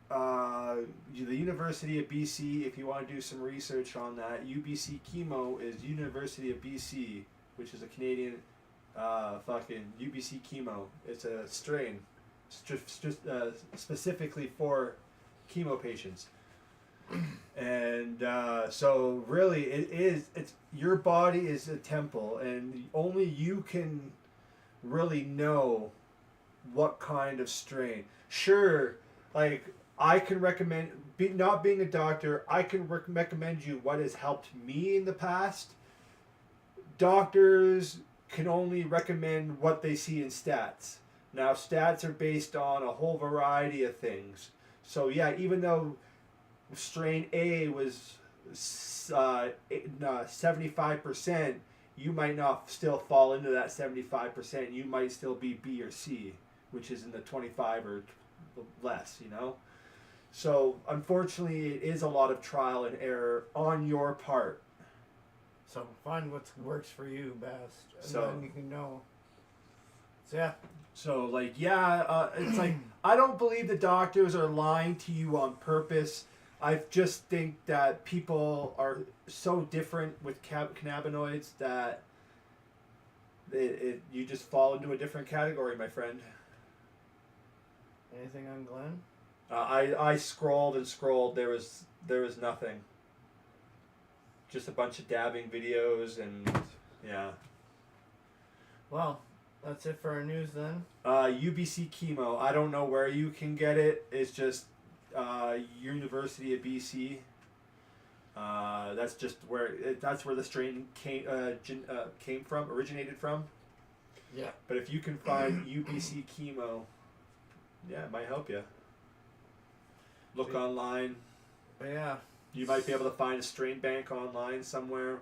Speaker 5: the University of BC, if you want to do some research on that, UBC Chemo is University of BC, which is a Canadian fucking UBC Chemo. It's a strain specifically for chemo patients. And so really it's your body is a temple, and only you can really know what kind of strain. Sure, like I can recommend, not being a doctor, I can recommend you what has helped me in the past. Doctors can only recommend what they see in stats. Now, stats are based on a whole variety of things. So yeah, even though strain A was 75%, you might not still fall into that 75%. You might still be B or C, which is in the 25 or less, you know? So, unfortunately, it is a lot of trial and error on your part.
Speaker 4: So find what works for you best, and
Speaker 5: So-
Speaker 4: then you can know. So yeah.
Speaker 5: So, like, it's like, I don't believe the doctors are lying to you on purpose. I just think that people are so different with cannabinoids that you just fall into a different category, my friend.
Speaker 4: Anything on Glenn?
Speaker 5: I scrolled and scrolled. There was nothing. Just a bunch of dabbing videos and yeah.
Speaker 4: Well, that's it for our news then.
Speaker 5: UBC Chemo. I don't know where you can get it. It's just University of BC. That's just that's where the strain came from, originated from.
Speaker 4: Yeah.
Speaker 5: But if you can find UBC Chemo, yeah, it might help you. Look online.
Speaker 4: But yeah.
Speaker 5: You might be able to find a strain bank online somewhere.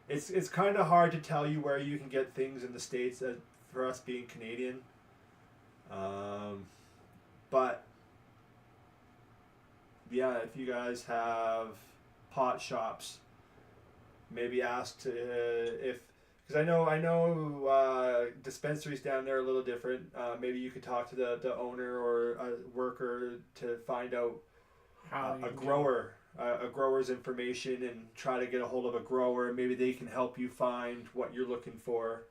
Speaker 5: It's kind of hard to tell you where you can get things in the States for us being Canadian. But yeah, if you guys have pot shops, maybe ask to because I know dispensaries down there are a little different. Maybe you could talk to the owner or a worker to find out a grower's information and try to get a hold of a grower. Maybe they can help you find what you're looking for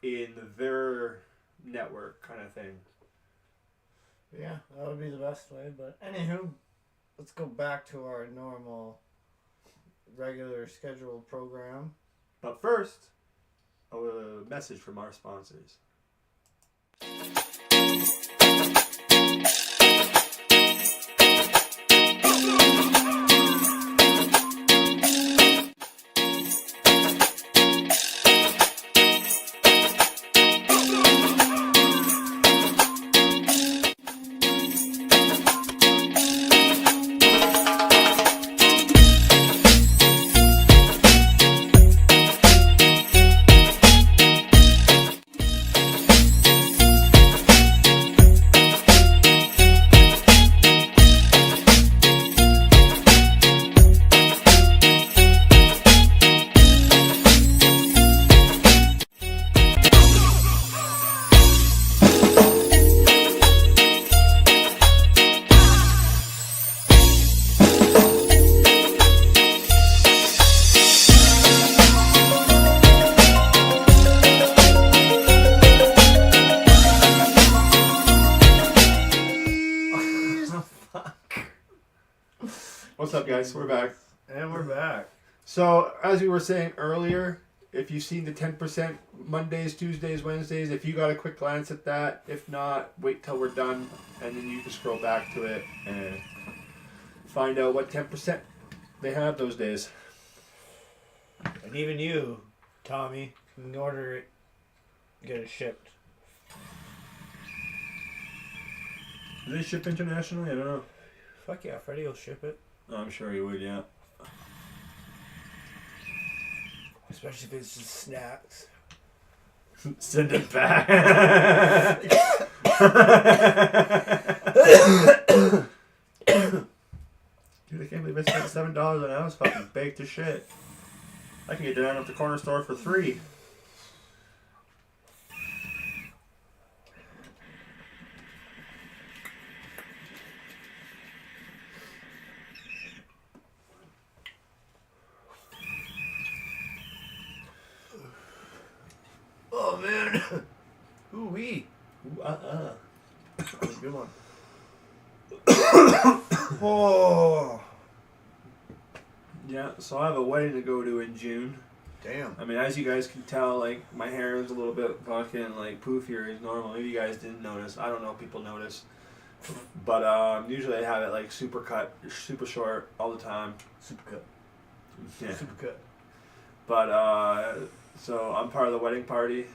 Speaker 5: in their network, kind of thing.
Speaker 4: Yeah, that would be the best way. But anywho, let's go back to our normal, regular scheduled program.
Speaker 5: But first, a message from our sponsors. What's up, guys? We're back.
Speaker 4: And we're back.
Speaker 5: So, as we were saying earlier, if you've seen the 10% Mondays, Tuesdays, Wednesdays, if you got a quick glance at that, if not, wait till we're done, and then you can scroll back to it and find out what 10% they have those days.
Speaker 4: And even you, Tommy, can order it, get it shipped.
Speaker 5: Do they ship internationally? I don't know.
Speaker 4: Fuck yeah, Freddie will ship it.
Speaker 5: I'm sure he would, yeah.
Speaker 4: Especially if it's just snacks.
Speaker 5: Send it back. Dude, I can't believe I spent $7 and I was fucking baked to shit. I can get down at the corner store for $3.
Speaker 4: Oh man. Ooh-wee.
Speaker 5: That
Speaker 4: That was a good one. Oh.
Speaker 5: Yeah, so I have a wedding to go to in June.
Speaker 4: Damn.
Speaker 5: I mean, as you guys can tell, like, my hair is a little bit fucking, like, poofier as normal. Maybe you guys didn't notice. I don't know if people notice. But usually I have it, like, super cut, super short all the time.
Speaker 4: Super cut.
Speaker 5: Yeah.
Speaker 4: Super cut.
Speaker 5: But, so I'm part of the wedding party,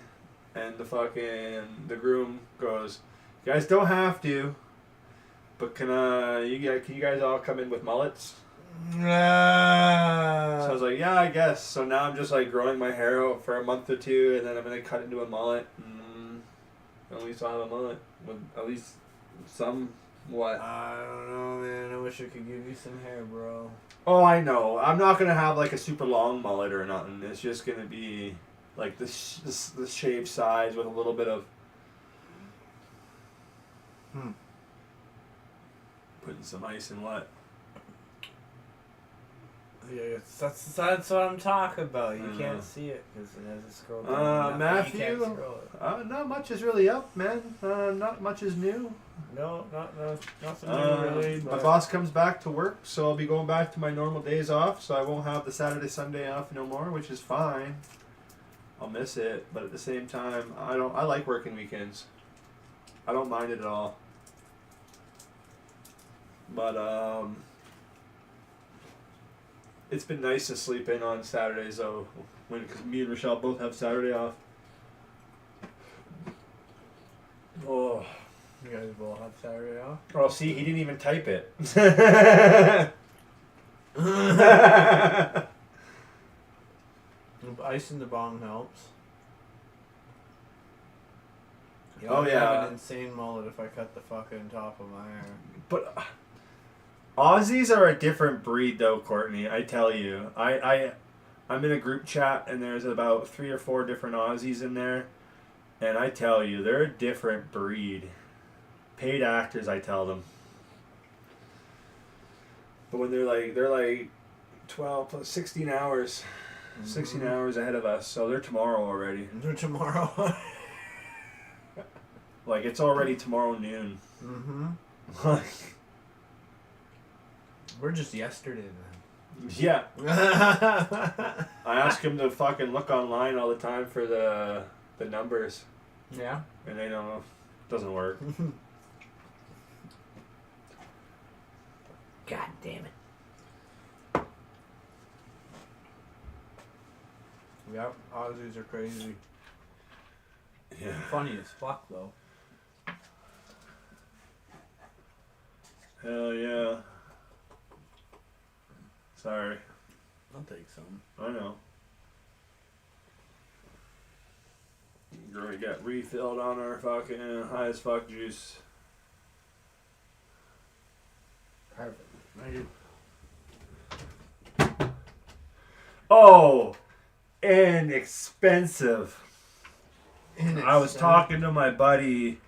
Speaker 5: and the groom goes, you guys don't have to, but can you guys all come in with mullets? So I was like, yeah, I guess. So now I'm just like growing my hair out for a month or two, and then I'm gonna cut into a mullet. At least I'll have a mullet with at least some what?
Speaker 4: I don't know, man. I wish I could give you some hair, bro.
Speaker 5: Oh, I know. I'm not gonna have like a super long mullet or nothing. It's just gonna be like the shaved sides with a little bit of putting some ice in what?
Speaker 4: Yeah, that's what I'm talking about. You can't see it because it has a scroll down.
Speaker 5: Matthew?
Speaker 4: You can't scroll it.
Speaker 5: Not much is really up, man. Not much is new.
Speaker 4: No, nothing new really.
Speaker 5: My
Speaker 4: But
Speaker 5: boss comes back to work, so I'll be going back to my normal days off, so I won't have the Saturday, Sunday off no more, which is fine. I'll miss it, but at the same time, I like working weekends. I don't mind it at all. But, it's been nice to sleep in on Saturdays, though, because me and Rochelle both have Saturday off. Oh.
Speaker 4: you guys will have Saturday off.
Speaker 5: Oh, see, he didn't even type it.
Speaker 4: Ice in the bong helps.
Speaker 5: Oh,
Speaker 4: I
Speaker 5: yeah.
Speaker 4: have an insane mullet if I cut the fucking top of my hair.
Speaker 5: But Aussies are a different breed, though, Courtney. I tell you, I'm in a group chat, and there's about 3 or 4 different Aussies in there, and I tell you, they're a different breed. Paid actors, I tell them. But when they're like 12 plus 16 hours, 16 hours ahead of us, so they're tomorrow already.
Speaker 4: They're tomorrow.
Speaker 5: Like it's already tomorrow noon.
Speaker 4: Mm-hmm. We're just yesterday then.
Speaker 5: Yeah. I ask him to fucking look online all the time for the numbers.
Speaker 4: Yeah.
Speaker 5: And they don't know. Doesn't work.
Speaker 4: God damn it. Yep, Aussies are crazy.
Speaker 5: Yeah.
Speaker 4: Funny as fuck though.
Speaker 5: Hell yeah. Sorry.
Speaker 4: I'll take some.
Speaker 5: I know. We're gonna get refilled on our fucking high as fuck juice.
Speaker 4: Perfect. Thank you.
Speaker 5: Oh, inexpensive. I was talking to my buddy,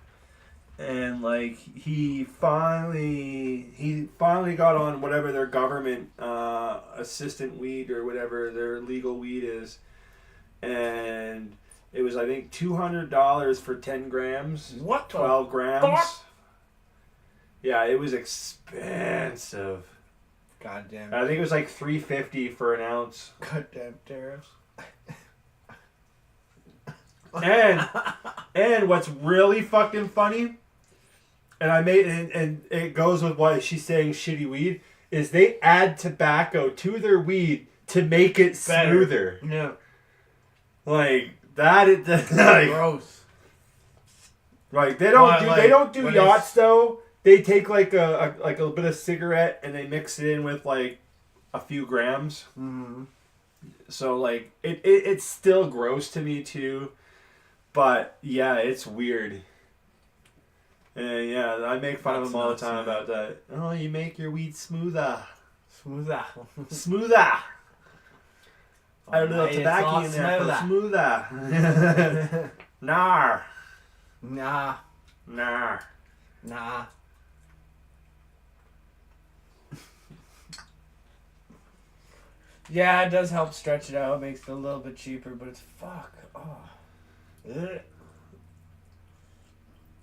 Speaker 5: and like he finally got on whatever their government assistant weed or whatever their legal weed is, and it was I think $200 for 10 grams.
Speaker 4: What?
Speaker 5: 12 grams.
Speaker 4: fuck?
Speaker 5: Yeah, it was expensive.
Speaker 4: Goddamn.
Speaker 5: I think it was like $3.50 for an ounce.
Speaker 4: Goddamn tariffs.
Speaker 5: And what's really fucking funny, and it goes with what she's saying, shitty weed, is they add tobacco to their weed to make it smoother.
Speaker 4: Yeah.
Speaker 5: Like that is like,
Speaker 4: gross.
Speaker 5: Like they don't do yachts though. They take like a bit of cigarette and they mix it in with like a few grams.
Speaker 4: Mm-hmm.
Speaker 5: So like it's still gross to me too. But yeah, it's weird. And yeah, I make fun of them all the time about that. Oh, you make your weed smoother.
Speaker 4: Smoother.
Speaker 5: Smoother.
Speaker 4: Oh,
Speaker 5: Add a little tobacco in there for smoother. Nar.
Speaker 4: Nah.
Speaker 5: Nah.
Speaker 4: Nah. Yeah, it does help stretch it out. It makes it a little bit cheaper, but it's fuck. Oh. Ugh.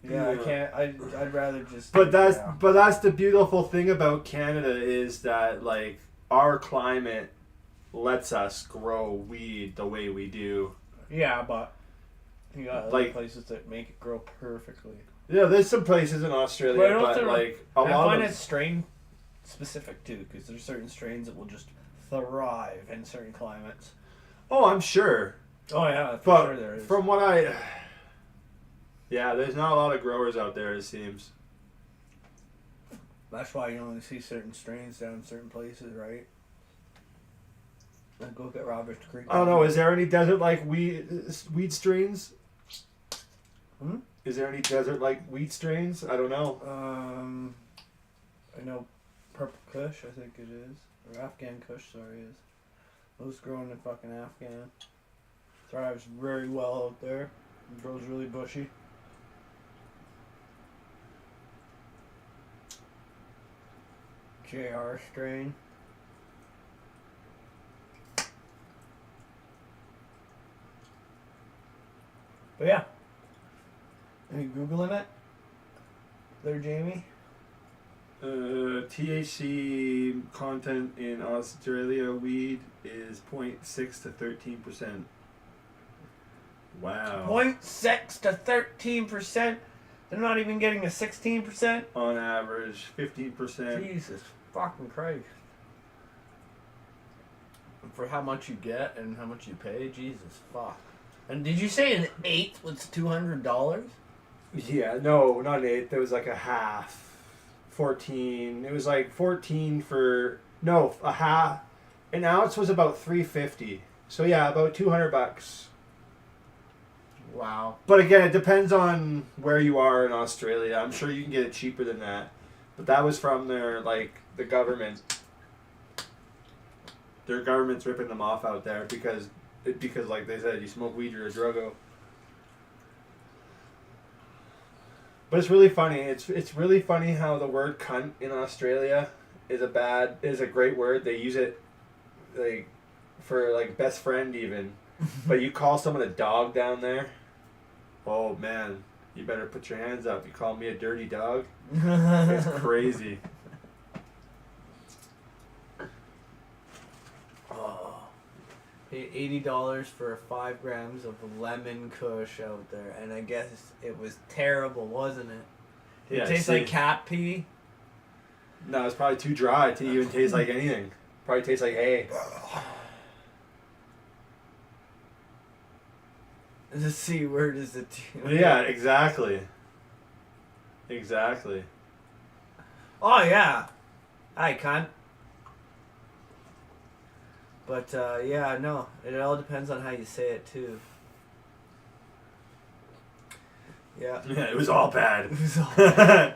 Speaker 4: Yeah, I can't. I'd rather just.
Speaker 5: But that's the beautiful thing about Canada is that like our climate lets us grow weed the way we do.
Speaker 4: Yeah, but you got other
Speaker 5: like
Speaker 4: places that make it grow perfectly.
Speaker 5: Yeah, there's some places in Australia, but like a lot
Speaker 4: I find
Speaker 5: of
Speaker 4: it strain specific too, because there's certain strains that will just thrive in certain climates.
Speaker 5: Oh, I'm sure.
Speaker 4: Oh yeah,
Speaker 5: but
Speaker 4: sure there is.
Speaker 5: From what yeah, there's not a lot of growers out there, it seems.
Speaker 4: That's why you only see certain strains down in certain places, right? Like look at Roberts Creek.
Speaker 5: I don't know. Is there any desert-like weed strains? Is there any desert-like wheat strains? I don't know.
Speaker 4: I know Purple Kush, I think it is. Or Afghan Kush, sorry, is. Those grown in fucking Afghan. Thrives very well out there. It grows really bushy. JR strain. But yeah. Are you Googling it? There, Jamie?
Speaker 5: THC content in Australia weed is 0.6 to 13%. Wow.
Speaker 4: 0.6 to 13%. They're not even getting a 16%.
Speaker 5: On average, 15%.
Speaker 4: Jesus fucking Christ. And for how much you get and how much you pay, Jesus fuck. And did you say an eighth was $200?
Speaker 5: Yeah, no, not an eighth. There was like a half. 14. It was like 14 for a half. An ounce was about $3.50. So yeah, about $200.
Speaker 4: Wow.
Speaker 5: But again, it depends on where you are in Australia. I'm sure you can get it cheaper than that. But that was from their the government. Their government's ripping them off out there because like they said, you smoke weed, you're a druggo. But it's really funny. It's really funny how the word cunt in Australia is a great word. They use it for best friend even. But you call someone a dog down there, oh man, you better put your hands up. You call me a dirty dog? It's crazy.
Speaker 4: Paid $80 for 5 grams of lemon kush out there, and I guess it was terrible, wasn't it? Did it taste like cat pee?
Speaker 5: No, it's probably too dry to even taste like anything. Probably tastes like hay.
Speaker 4: The C word is the T.
Speaker 5: Yeah, exactly. Exactly.
Speaker 4: Oh yeah, I cunt. But yeah, no, it all depends on how you say it too. Yeah.
Speaker 5: Yeah, it was all bad.
Speaker 4: It was all bad.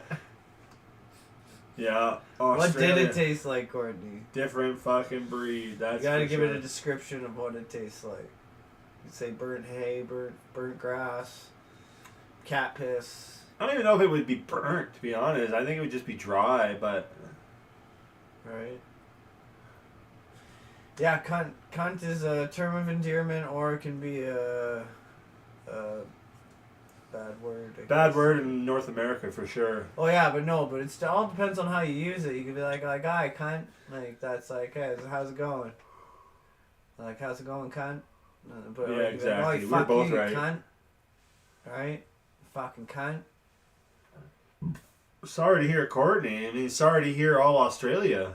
Speaker 5: Yeah.
Speaker 4: What did it taste like, Courtney?
Speaker 5: Different fucking breed. That's
Speaker 4: you gotta give
Speaker 5: sure.
Speaker 4: it a description of what it tastes like. You say burnt hay, burnt grass, cat piss.
Speaker 5: I don't even know if it would be burnt, to be honest. I think it would just be dry, but...
Speaker 4: Right. Yeah, cunt is a term of endearment, or it can be a bad word. I
Speaker 5: Bad
Speaker 4: guess.
Speaker 5: word in North America for sure.
Speaker 4: Oh yeah, but no, but it all depends on how you use it. You could be like, "Guy, cunt," like that's like, "Hey, how's it going?" Like, "How's it going, cunt?" But
Speaker 5: Yeah,
Speaker 4: like, you
Speaker 5: exactly.
Speaker 4: Like, oh,
Speaker 5: We're
Speaker 4: fuck
Speaker 5: both
Speaker 4: you,
Speaker 5: right.
Speaker 4: Cunt. Right? Fucking cunt.
Speaker 5: Sorry to hear Courtney. I mean, sorry to hear all Australia.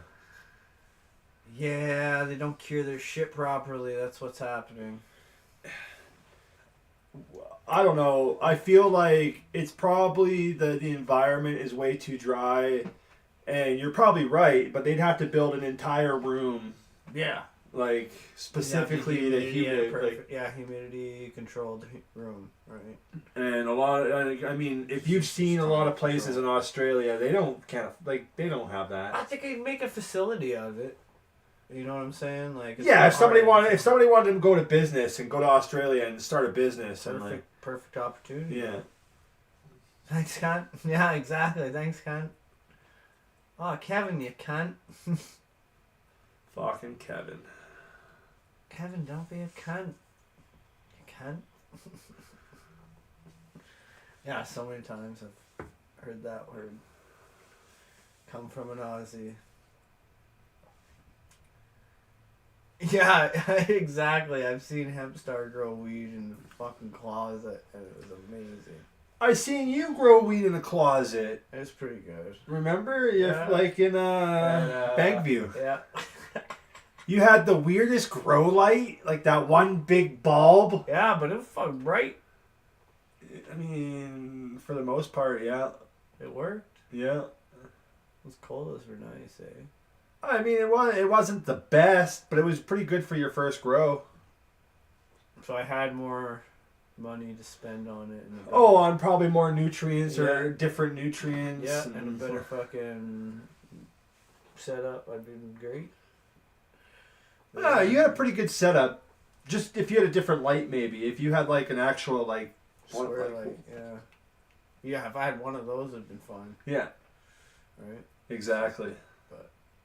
Speaker 4: Yeah, they don't cure their shit properly. That's what's happening.
Speaker 5: I don't know. I feel like it's probably the environment is way too dry, and you're probably right. But they'd have to build an entire room,
Speaker 4: Yeah.
Speaker 5: like specifically the humidity,
Speaker 4: humidity controlled room, right?
Speaker 5: and a lot. I mean, if you've seen a lot of places in Australia, they don't they don't have
Speaker 4: I
Speaker 5: that.
Speaker 4: think I'd make a facility out of it. You know what I'm saying? Like, it's
Speaker 5: Yeah,
Speaker 4: not
Speaker 5: if somebody
Speaker 4: hard.
Speaker 5: wanted to go to business and go to Australia and start a business and like,
Speaker 4: Perfect opportunity.
Speaker 5: yeah.
Speaker 4: Thanks, cunt. Yeah, exactly. Thanks, cunt. Oh, Kevin, you cunt.
Speaker 5: Fucking Kevin.
Speaker 4: Kevin, don't be a cunt. You cunt. Yeah, so many times I've heard that word come from an Aussie. Yeah, exactly. I've seen Hempstar grow weed in the fucking closet, and it was amazing.
Speaker 5: I seen you grow weed in a closet.
Speaker 4: It was pretty good.
Speaker 5: Remember?
Speaker 4: Yeah.
Speaker 5: Like in
Speaker 4: And,
Speaker 5: Bankview.
Speaker 4: Yeah.
Speaker 5: You had the weirdest grow light, like that one big bulb.
Speaker 4: Yeah, but it was fucking bright.
Speaker 5: I mean, for the most part, yeah.
Speaker 4: It worked.
Speaker 5: Yeah.
Speaker 4: Those colas were nice, eh?
Speaker 5: I mean, it wasn't the best, but it was pretty good for your first grow.
Speaker 4: So I had more money to spend on it. And
Speaker 5: Oh, on probably more nutrients or
Speaker 4: Yeah.
Speaker 5: different nutrients.
Speaker 4: yeah, and a better fucking setup. I'd been great.
Speaker 5: Ah, you had a pretty good setup. Just if you had a different light, maybe. If you had like an actual like.
Speaker 4: Swear, like, yeah. Yeah, if I had one of those, it'd been fine.
Speaker 5: Yeah.
Speaker 4: Right?
Speaker 5: Exactly.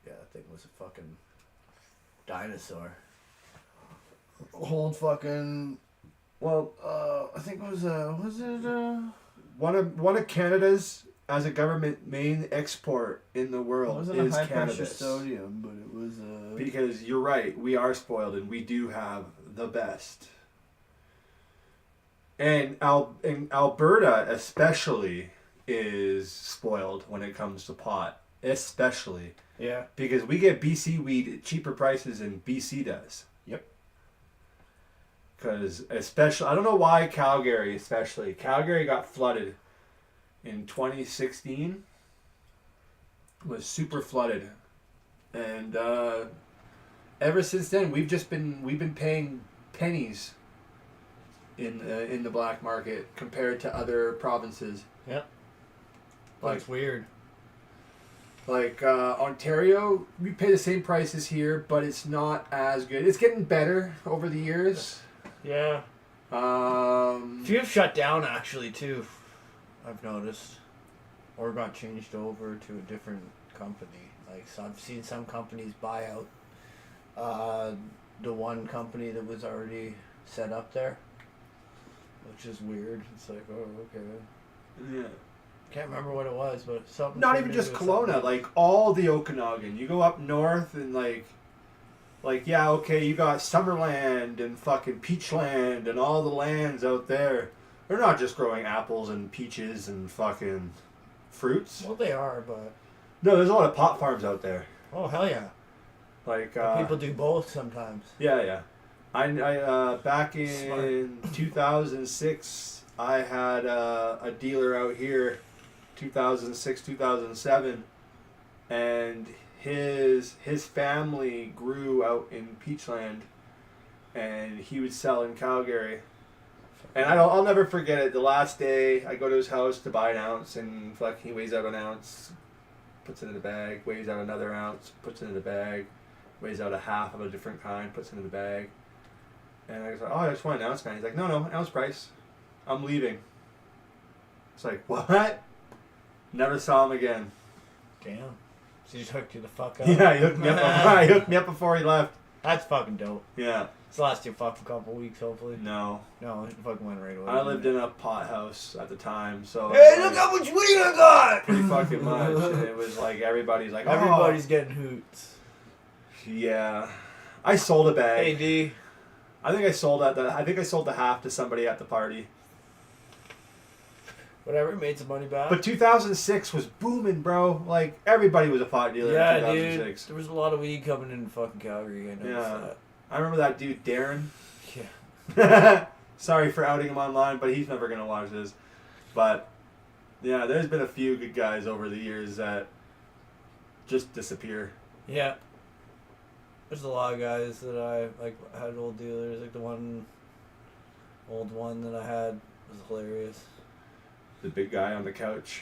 Speaker 4: Yeah, that thing was a fucking dinosaur. Old fucking.
Speaker 5: Well,
Speaker 4: I think it was
Speaker 5: one of Canada's as a government main export in the
Speaker 4: it
Speaker 5: world
Speaker 4: wasn't
Speaker 5: is
Speaker 4: a high pressure
Speaker 5: cannabis.
Speaker 4: sodium, but it was
Speaker 5: Because you're right, we are spoiled and we do have the best. And Alberta especially is spoiled when it comes to pot, especially
Speaker 4: yeah.
Speaker 5: because we get BC weed at cheaper prices than BC does.
Speaker 4: Yep.
Speaker 5: Because especially, I don't know why Calgary Calgary got flooded in 2016. Was super flooded, and ever since then we've been paying pennies in the black market compared to other provinces.
Speaker 4: Yep.
Speaker 5: Like
Speaker 4: That's weird.
Speaker 5: Like Ontario, we pay the same prices here, but it's not as good. It's getting better over the years.
Speaker 4: Yeah. Few have shut down actually too. I've noticed, or got changed over to a different company. Like, so I've seen some companies buy out the one company that was already set up there, which is weird. It's like, oh, okay.
Speaker 5: Yeah.
Speaker 4: Can't remember what it was, but something.
Speaker 5: Not
Speaker 4: turned
Speaker 5: even just
Speaker 4: into
Speaker 5: Kelowna,
Speaker 4: something.
Speaker 5: like all the Okanagan. You go up north and like yeah, okay, you got Summerland and fucking Peachland and all the lands out there. They're not just growing apples and peaches and fucking fruits.
Speaker 4: Well, they are, but
Speaker 5: No, there's a lot of pot farms out there.
Speaker 4: oh hell yeah,
Speaker 5: Like
Speaker 4: people do both sometimes.
Speaker 5: Yeah. I back in
Speaker 4: Smart.
Speaker 5: 2006, I had a dealer out here, 2006, 2007, and his family grew out in Peachland, and he would sell in Calgary. And I'll never forget it. The last day, I go to his house to buy an ounce, and he weighs out an ounce, puts it in the bag, weighs out another ounce, puts it in the bag, weighs out a half of a different kind, puts it in the bag. And I was like, oh, I just want an ounce, man. He's like, no, ounce price. I'm leaving. It's like, what? Never saw him again.
Speaker 4: Damn. So he just hooked you the fuck up.
Speaker 5: Yeah, he hooked me up. He hooked me up before he left.
Speaker 4: That's fucking dope.
Speaker 5: Yeah.
Speaker 4: It's last you fucking couple weeks, hopefully.
Speaker 5: No.
Speaker 4: No, it fucking went right away.
Speaker 5: I lived in a pot house at the time, so.
Speaker 4: Hey, look how much weed I got!
Speaker 5: Pretty fucking much. And it was like everybody's like,
Speaker 4: Everybody's getting hoots.
Speaker 5: Yeah. I sold a bag.
Speaker 4: Hey, D.
Speaker 5: I think I sold the half to somebody at the party.
Speaker 4: Whatever, made some money back.
Speaker 5: But 2006 was booming, bro. Like, everybody was a pot dealer
Speaker 4: yeah,
Speaker 5: in 2006.
Speaker 4: dude. There was a lot of weed coming in fucking Calgary. I noticed that.
Speaker 5: I remember that dude, Darren.
Speaker 4: Yeah.
Speaker 5: Sorry for outing him online, but he's never going to watch this. But, yeah, there's been a few good guys over the years that just disappear.
Speaker 4: Yeah. There's a lot of guys that I had old dealers. Like the old one that I had was hilarious.
Speaker 5: The big guy on the couch.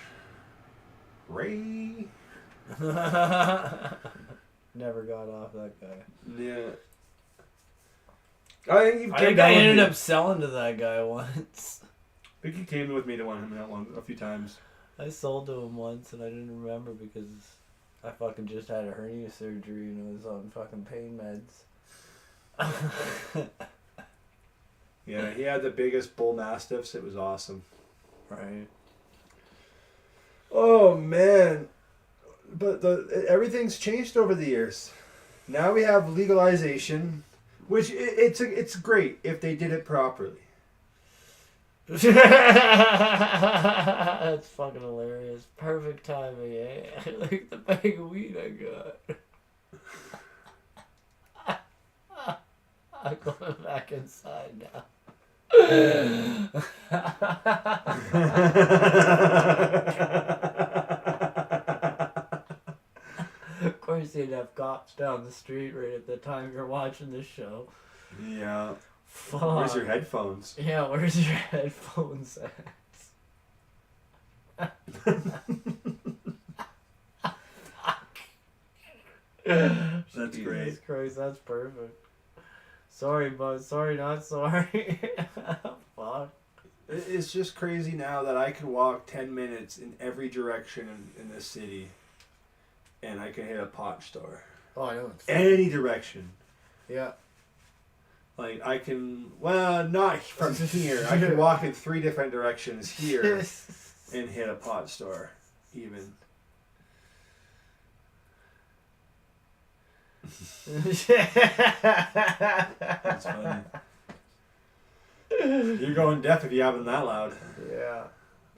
Speaker 5: Ray.
Speaker 4: Never got off that guy.
Speaker 5: Yeah. I think
Speaker 4: I ended up selling to that guy once.
Speaker 5: I think he came with me to a few times.
Speaker 4: I sold to him once and I didn't remember because I fucking just had a hernia surgery and it was on fucking pain meds.
Speaker 5: Yeah, he had the biggest bull mastiffs. It was awesome.
Speaker 4: Right.
Speaker 5: Oh man, but everything's changed over the years. Now we have legalization, which it's great if they did it properly.
Speaker 4: That's fucking hilarious. Perfect timing, eh? Look at the bag of weed I got. I'm going back inside now. Of course, you'd have cops down the street right at the time you're watching this show.
Speaker 5: Yeah.
Speaker 4: Fuck.
Speaker 5: Where's your headphones?
Speaker 4: Yeah, where's your headphones at?
Speaker 5: That's great.
Speaker 4: Jesus Christ, that's perfect. Sorry, bud. Sorry, not sorry. Fuck.
Speaker 5: It's just crazy now that I can walk 10 minutes in every direction in this city, and I can hit a pot store.
Speaker 4: Oh, I know.
Speaker 5: Any direction.
Speaker 4: Yeah.
Speaker 5: Like, I can, well, not from here. I can walk in 3 different directions here and hit a pot store, even. That's funny. You're going deaf if you have them that loud.
Speaker 4: Yeah.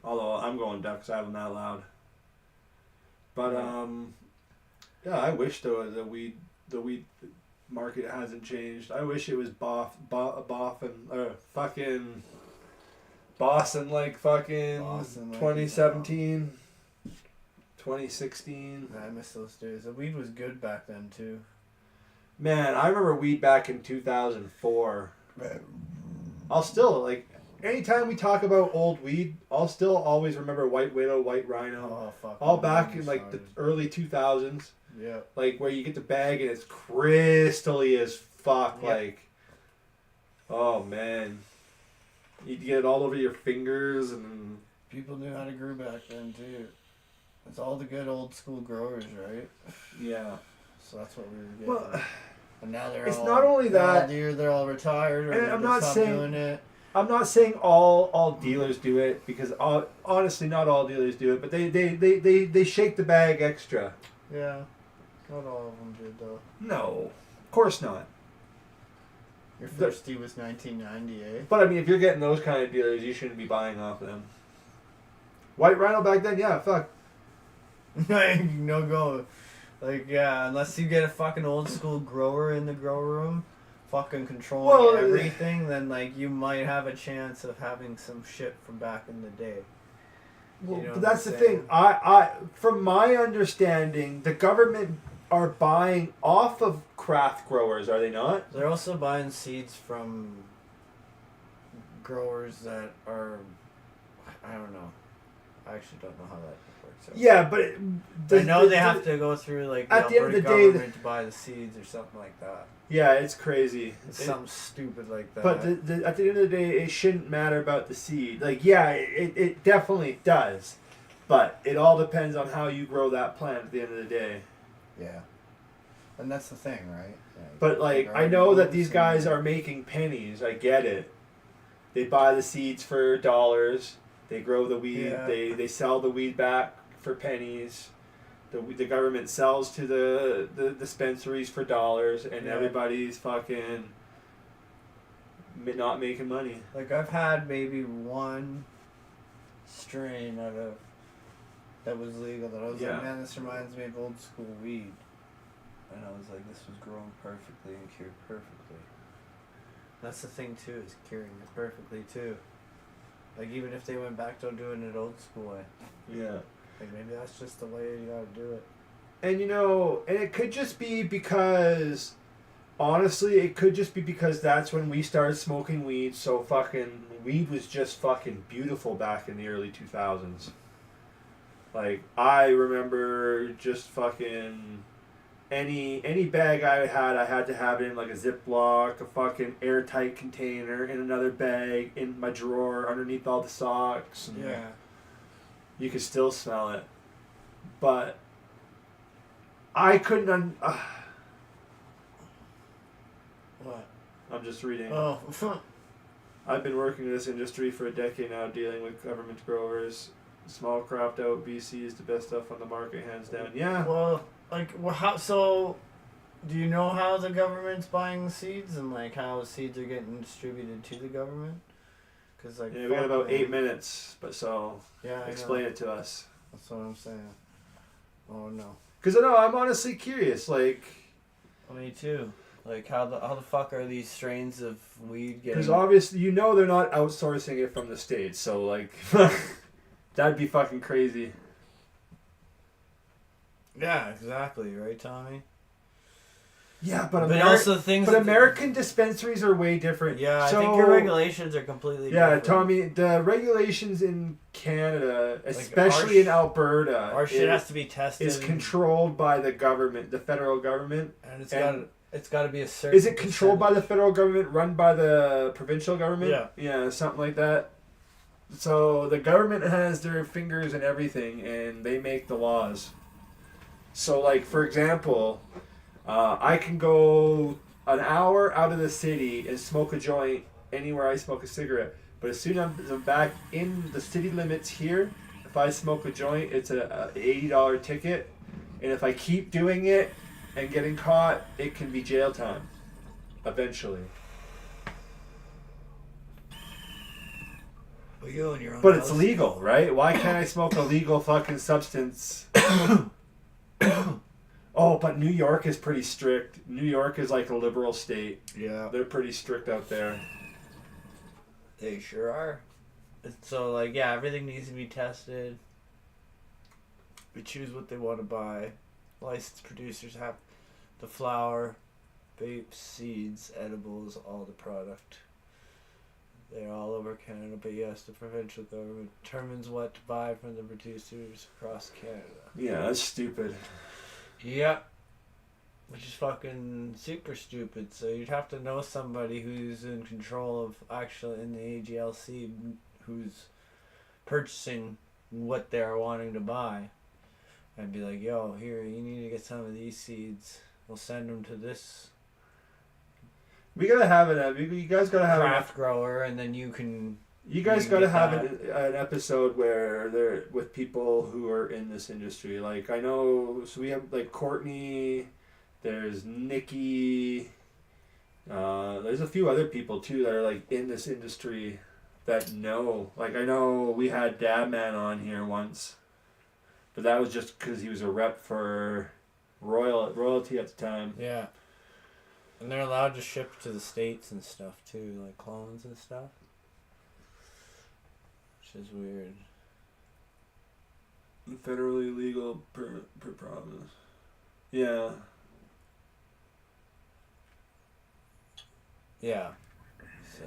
Speaker 5: Although I'm going deaf because I have them that loud. But yeah, I wish though the weed market hasn't changed. I wish it was fucking Boston like fucking
Speaker 4: Boston, like
Speaker 5: 2017, 2016.
Speaker 4: I miss those days. The weed was good back then too.
Speaker 5: Man, I remember weed back in 2004. I'll still, like, anytime we talk about old weed, I'll still always remember White Widow, White Rhino.
Speaker 4: Oh, fuck.
Speaker 5: All back in, like, the early 2000s.
Speaker 4: Yeah.
Speaker 5: Like, where you get the bag and it's crystally as fuck.
Speaker 4: Yep.
Speaker 5: Like, oh, man. You'd get it all over your fingers and...
Speaker 4: People knew how to grow back then, too. It's all the good old school growers, right?
Speaker 5: Yeah.
Speaker 4: So that's what we were getting.
Speaker 5: Well,
Speaker 4: and now they're
Speaker 5: it's
Speaker 4: all...
Speaker 5: not only that...
Speaker 4: They're all retired, or
Speaker 5: And
Speaker 4: they're
Speaker 5: I'm
Speaker 4: just
Speaker 5: not
Speaker 4: not
Speaker 5: saying-
Speaker 4: doing it.
Speaker 5: I'm not saying all dealers do it, because honestly, not all dealers do it, but they shake the bag extra.
Speaker 4: Yeah. Not all of them did, though.
Speaker 5: No, of course not.
Speaker 4: Your first D was 1990, eh?
Speaker 5: But I mean, if you're getting those kind of dealers, you shouldn't be buying off them. White Rhino back then, yeah, fuck.
Speaker 4: No go. Like, yeah, unless you get a fucking old school grower in the grow room, fucking controlling everything, then, like, you might have a chance of having some shit from back in the day.
Speaker 5: Well,
Speaker 4: You know
Speaker 5: but
Speaker 4: what
Speaker 5: that's
Speaker 4: I'm
Speaker 5: the
Speaker 4: saying?
Speaker 5: thing. I, from my understanding, the government are buying off of craft growers, are they not?
Speaker 4: They're also buying seeds from growers that are, I don't know. I actually don't know how that works out.
Speaker 5: Yeah, but
Speaker 4: I know they have to go through, like,
Speaker 5: at the end of
Speaker 4: Alberta
Speaker 5: the day,
Speaker 4: government to buy the seeds or something like that.
Speaker 5: yeah, it's crazy.
Speaker 4: It's something stupid like that.
Speaker 5: But at the end of the day, it shouldn't matter about the seed. Like, yeah, it definitely does. But it all depends on how you grow that plant at the end of the day.
Speaker 4: Yeah. And that's the thing, right?
Speaker 5: But like, I know that these guys are making pennies. I get it. They buy the seeds for dollars. They grow the weed.
Speaker 4: Yeah.
Speaker 5: They sell the weed back for pennies. The government sells to the dispensaries for dollars, and
Speaker 4: Yeah.
Speaker 5: everybody's fucking not making money.
Speaker 4: Like, I've had maybe one strain that was legal that I was
Speaker 5: Yeah.
Speaker 4: like, man, this reminds me of old school weed. And I was like, this was grown perfectly and cured perfectly. That's the thing too, is curing it perfectly too. Like, even if they went back to doing it old school way,
Speaker 5: Yeah.
Speaker 4: like maybe that's just the way you gotta do it.
Speaker 5: And and it could just be because, honestly, it could just be because that's when we started smoking weed. So fucking weed was just fucking beautiful back in the early 2000s. Like, I remember just fucking any bag I had to have it in like a Ziploc, a fucking airtight container, in another bag, in my drawer, underneath all the socks. And
Speaker 4: Yeah.
Speaker 5: you could still smell it. But I couldn't.
Speaker 4: What?
Speaker 5: I'm just reading.
Speaker 4: Oh.
Speaker 5: I've been working in this industry for a decade now, dealing with government growers. Small cropped out BC is the best stuff on the market, hands down. Yeah.
Speaker 4: Well, like, how? So, do you know how the government's buying seeds and like how seeds are getting distributed to the government? Cause like,
Speaker 5: Yeah, we got about
Speaker 4: man.
Speaker 5: 8 minutes, but so
Speaker 4: Yeah, I
Speaker 5: explain
Speaker 4: know.
Speaker 5: it to us.
Speaker 4: That's what I'm saying. Oh no.
Speaker 5: Because I know I'm honestly curious. Like,
Speaker 4: Me too. Like, how the fuck are these strains of weed getting?
Speaker 5: because obviously they're not outsourcing it from the States, so like, that'd be fucking crazy.
Speaker 4: Yeah, exactly, right, Tommy?
Speaker 5: Yeah, but
Speaker 4: also things.
Speaker 5: But American dispensaries are way different.
Speaker 4: Yeah, I
Speaker 5: So,
Speaker 4: think your regulations are completely
Speaker 5: Yeah,
Speaker 4: different.
Speaker 5: Tommy, the regulations in Canada, especially in Alberta,
Speaker 4: Our shit has to be tested.
Speaker 5: is controlled by the government, the federal government.
Speaker 4: and
Speaker 5: and-
Speaker 4: it's got to be a certain.
Speaker 5: Is it controlled by the federal government, run by the provincial government?
Speaker 4: Yeah.
Speaker 5: Yeah, something like that. So the government has their fingers in everything, and they make the laws. So, like, for example, I can go an hour out of the city and smoke a joint anywhere I smoke a cigarette. But as soon as I'm back in the city limits here, if I smoke a joint, it's a $80 ticket. And if I keep doing it and getting caught, it can be jail time eventually.
Speaker 4: Well, you own your own
Speaker 5: But it's
Speaker 4: house.
Speaker 5: legal, right? Why can't I smoke a legal fucking substance? Oh, but New York is pretty strict. New York is like a liberal state.
Speaker 4: Yeah,
Speaker 5: They're pretty strict out there.
Speaker 4: they sure are. So, like, yeah, everything needs to be tested. We choose what they want to buy. Licensed producers have the flour, vapes, seeds, edibles, all the product. They're all over Canada, but yes, the provincial government determines what to buy from the producers across Canada.
Speaker 5: Yeah, that's stupid.
Speaker 4: Yep. Which is fucking super stupid. So you'd have to know somebody who's in control of, actually in the AGLC, who's purchasing what they're wanting to buy. And be like, yo, here, you need to get some of these seeds. We'll send them to this
Speaker 5: We gotta have it. You guys gotta have
Speaker 4: craft grower, and then you can...
Speaker 5: You guys
Speaker 4: You
Speaker 5: gotta
Speaker 4: get
Speaker 5: have an episode where they're with people who are in this industry. Like, I know, so we have like Courtney, there's Nikki, there's a few other people too that are like in this industry that know. Like, I know we had Dabman on here once, but that was just because he was a rep for royalty at the time.
Speaker 4: Yeah. And they're allowed to ship to the States and stuff too, like clones and stuff. Which is weird.
Speaker 5: Federally legal per province. Yeah.
Speaker 4: Yeah. So.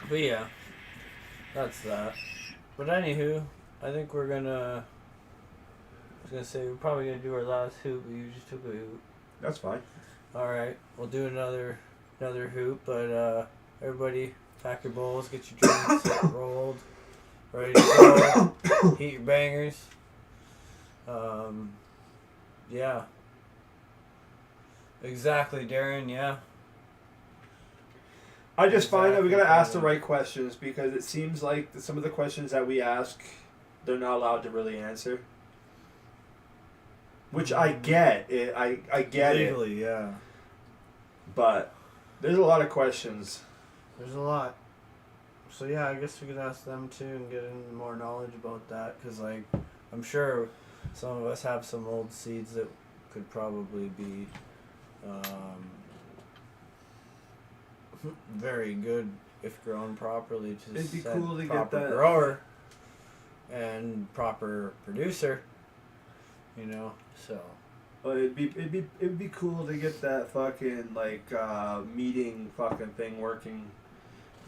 Speaker 4: But yeah. That's that. But anywho, I think we're gonna... I was gonna say we're probably gonna do our last hoop, but you just took a hoop.
Speaker 5: That's fine.
Speaker 4: Alright, we'll do another hoop, but everybody pack your bowls, get your drinks rolled, ready to go, heat your bangers. Yeah.
Speaker 1: Exactly, Darren. Yeah.
Speaker 5: I just find that we gotta
Speaker 1: Exactly.
Speaker 5: ask the right questions because it seems like some of the questions that we ask, they're not allowed to really answer. Which I get it. I get it.
Speaker 4: Legally, yeah.
Speaker 5: But there's a lot of questions.
Speaker 4: There's a lot. So yeah, I guess we could ask them too and get in more knowledge about that. Cause like, I'm sure some of us have some old seeds that could probably be very good if grown properly to
Speaker 5: It'd be
Speaker 4: set
Speaker 5: cool to get
Speaker 4: proper
Speaker 5: that.
Speaker 4: grower and proper producer. You know, so
Speaker 5: But it'd be cool to get that fucking like meeting fucking thing working,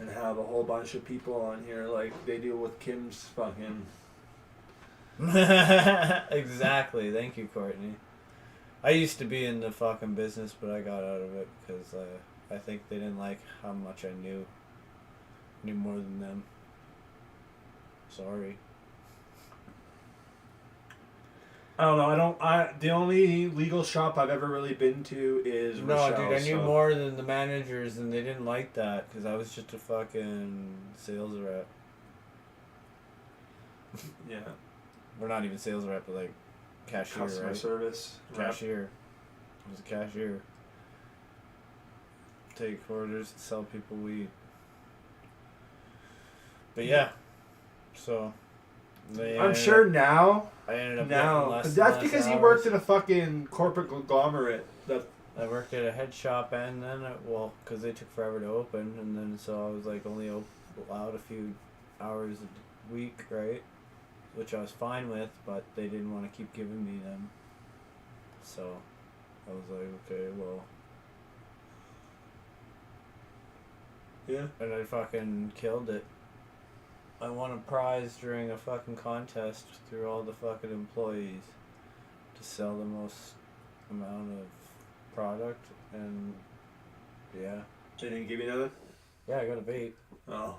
Speaker 5: and have a whole bunch of people on here like they do with Kim's fucking.
Speaker 4: exactly. Thank you, Courtney. I used to be in the fucking business, but I got out of it because I think they didn't like how much I knew more than them. Sorry.
Speaker 5: I don't know. The only legal shop I've ever really been to is
Speaker 4: No,
Speaker 5: Rochelle,
Speaker 4: dude, I knew
Speaker 5: so-
Speaker 4: more than the managers, and they didn't like that because I was just a fucking sales rep.
Speaker 5: Yeah.
Speaker 4: We're not even sales rep, but like cashier,
Speaker 5: Customer
Speaker 4: right?
Speaker 5: service. rep.
Speaker 4: Cashier. I was a cashier. Take orders, sell people weed. But yeah, so
Speaker 5: I'm sure now.
Speaker 4: I ended up
Speaker 5: Now,
Speaker 4: getting less.
Speaker 5: that's
Speaker 4: and
Speaker 5: because
Speaker 4: less
Speaker 5: you worked
Speaker 4: hours.
Speaker 5: at a fucking corporate conglomerate. That
Speaker 4: I worked at a head shop, and then because they took forever to open, and then so I was like only allowed a few hours a week, right? Which I was fine with, but they didn't want to keep giving me them. So I was like, okay, well.
Speaker 5: yeah.
Speaker 4: And I fucking killed it. I won a prize during a fucking contest through all the fucking employees to sell the most amount of product, and yeah.
Speaker 5: They didn't give you nothing.
Speaker 4: Yeah, I got a bait.
Speaker 5: Oh.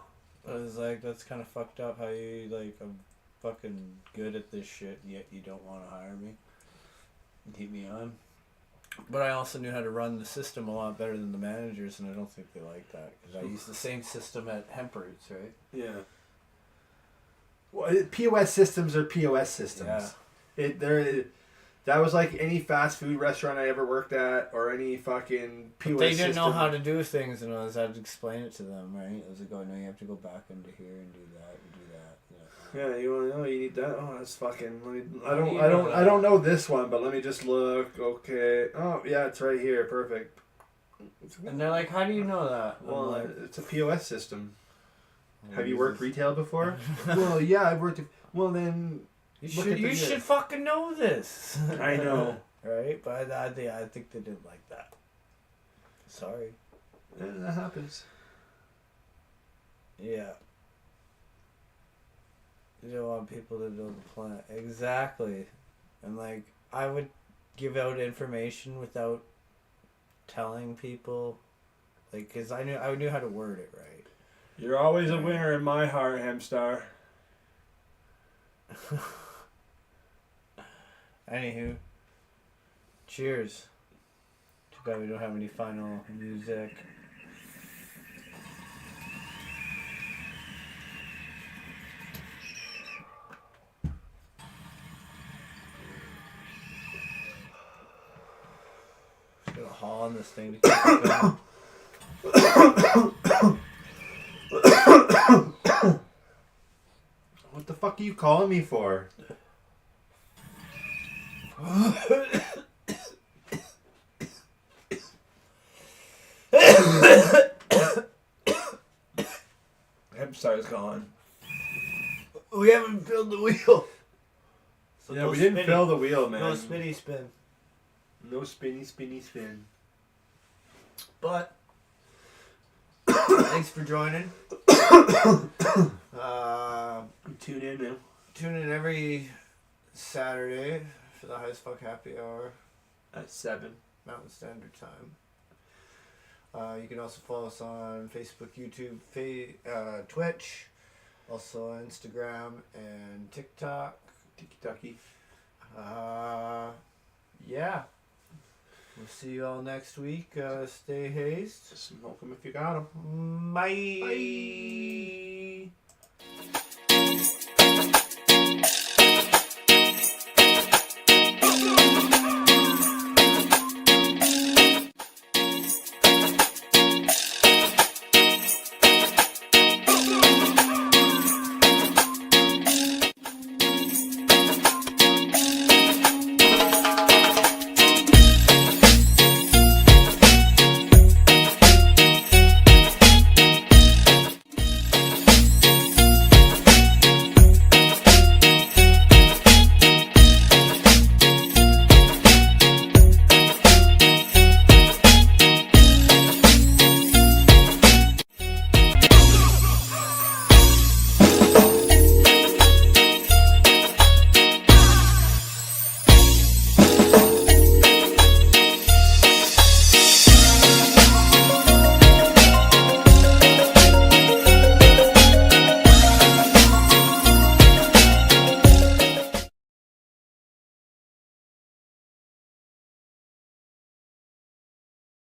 Speaker 4: I was like, that's kind of fucked up how you, like, I'm fucking good at this shit, yet you don't want to hire me and keep me on. But I also knew how to run the system a lot better than the managers, and I don't think they like that, because I used the same system at Hemp Roots, right?
Speaker 5: Yeah. Well, POS systems are POS systems.
Speaker 4: Yeah.
Speaker 5: That was like any fast food restaurant I ever worked at, or any fucking POS.
Speaker 4: They didn't know
Speaker 5: system.
Speaker 4: how to do things, and I had to explain it to them, right? I was like, oh, no, you have to go back into here and do that and do that.
Speaker 5: Yeah, you want to know? You need that? Oh, that's fucking.
Speaker 4: How do you know that?
Speaker 5: I don't know this one, but let me just look. Okay. Oh, yeah, it's right here. Perfect.
Speaker 4: And they're like, how do you know that? I'm
Speaker 5: Well,
Speaker 4: like,
Speaker 5: it's a POS system.
Speaker 4: well,
Speaker 5: Have you
Speaker 4: this
Speaker 5: worked
Speaker 4: is-
Speaker 5: retail before? Well, yeah, I've worked. Well, then
Speaker 4: You
Speaker 5: look
Speaker 4: should,
Speaker 5: at
Speaker 4: you
Speaker 5: the-
Speaker 4: should fucking know this.
Speaker 5: I know.
Speaker 4: Right? But I think they didn't like that. Sorry.
Speaker 5: Yeah, that happens.
Speaker 4: Yeah. You don't want people to know the plant. Exactly. And like, I would give out information without telling people. Like, cause I knew how to word it right.
Speaker 5: You're always a winner in my heart, Hemstar.
Speaker 4: Anywho. Cheers. Too bad we don't have any final music. Just gonna haul on this thing to keep it going.
Speaker 5: What the fuck are you calling me for? Hemstar's gone.
Speaker 4: We haven't filled the wheel. So
Speaker 5: Yeah,
Speaker 4: no
Speaker 5: we didn't
Speaker 4: spinny.
Speaker 5: fill the wheel, man.
Speaker 4: No spinny spin.
Speaker 5: No spinny, spinny spin.
Speaker 4: But thanks for joining.
Speaker 5: Tune in now.
Speaker 4: Tune in every Saturday for the HighAF Happy Hour,
Speaker 5: At 7.
Speaker 4: Mountain Standard Time. You can also follow us on Facebook, YouTube, Twitch, also on Instagram and TikTok.
Speaker 5: Tiki-taki.
Speaker 4: Yeah. We'll see you all next week. Stay hazed.
Speaker 5: Smoke them if you got them.
Speaker 4: Bye.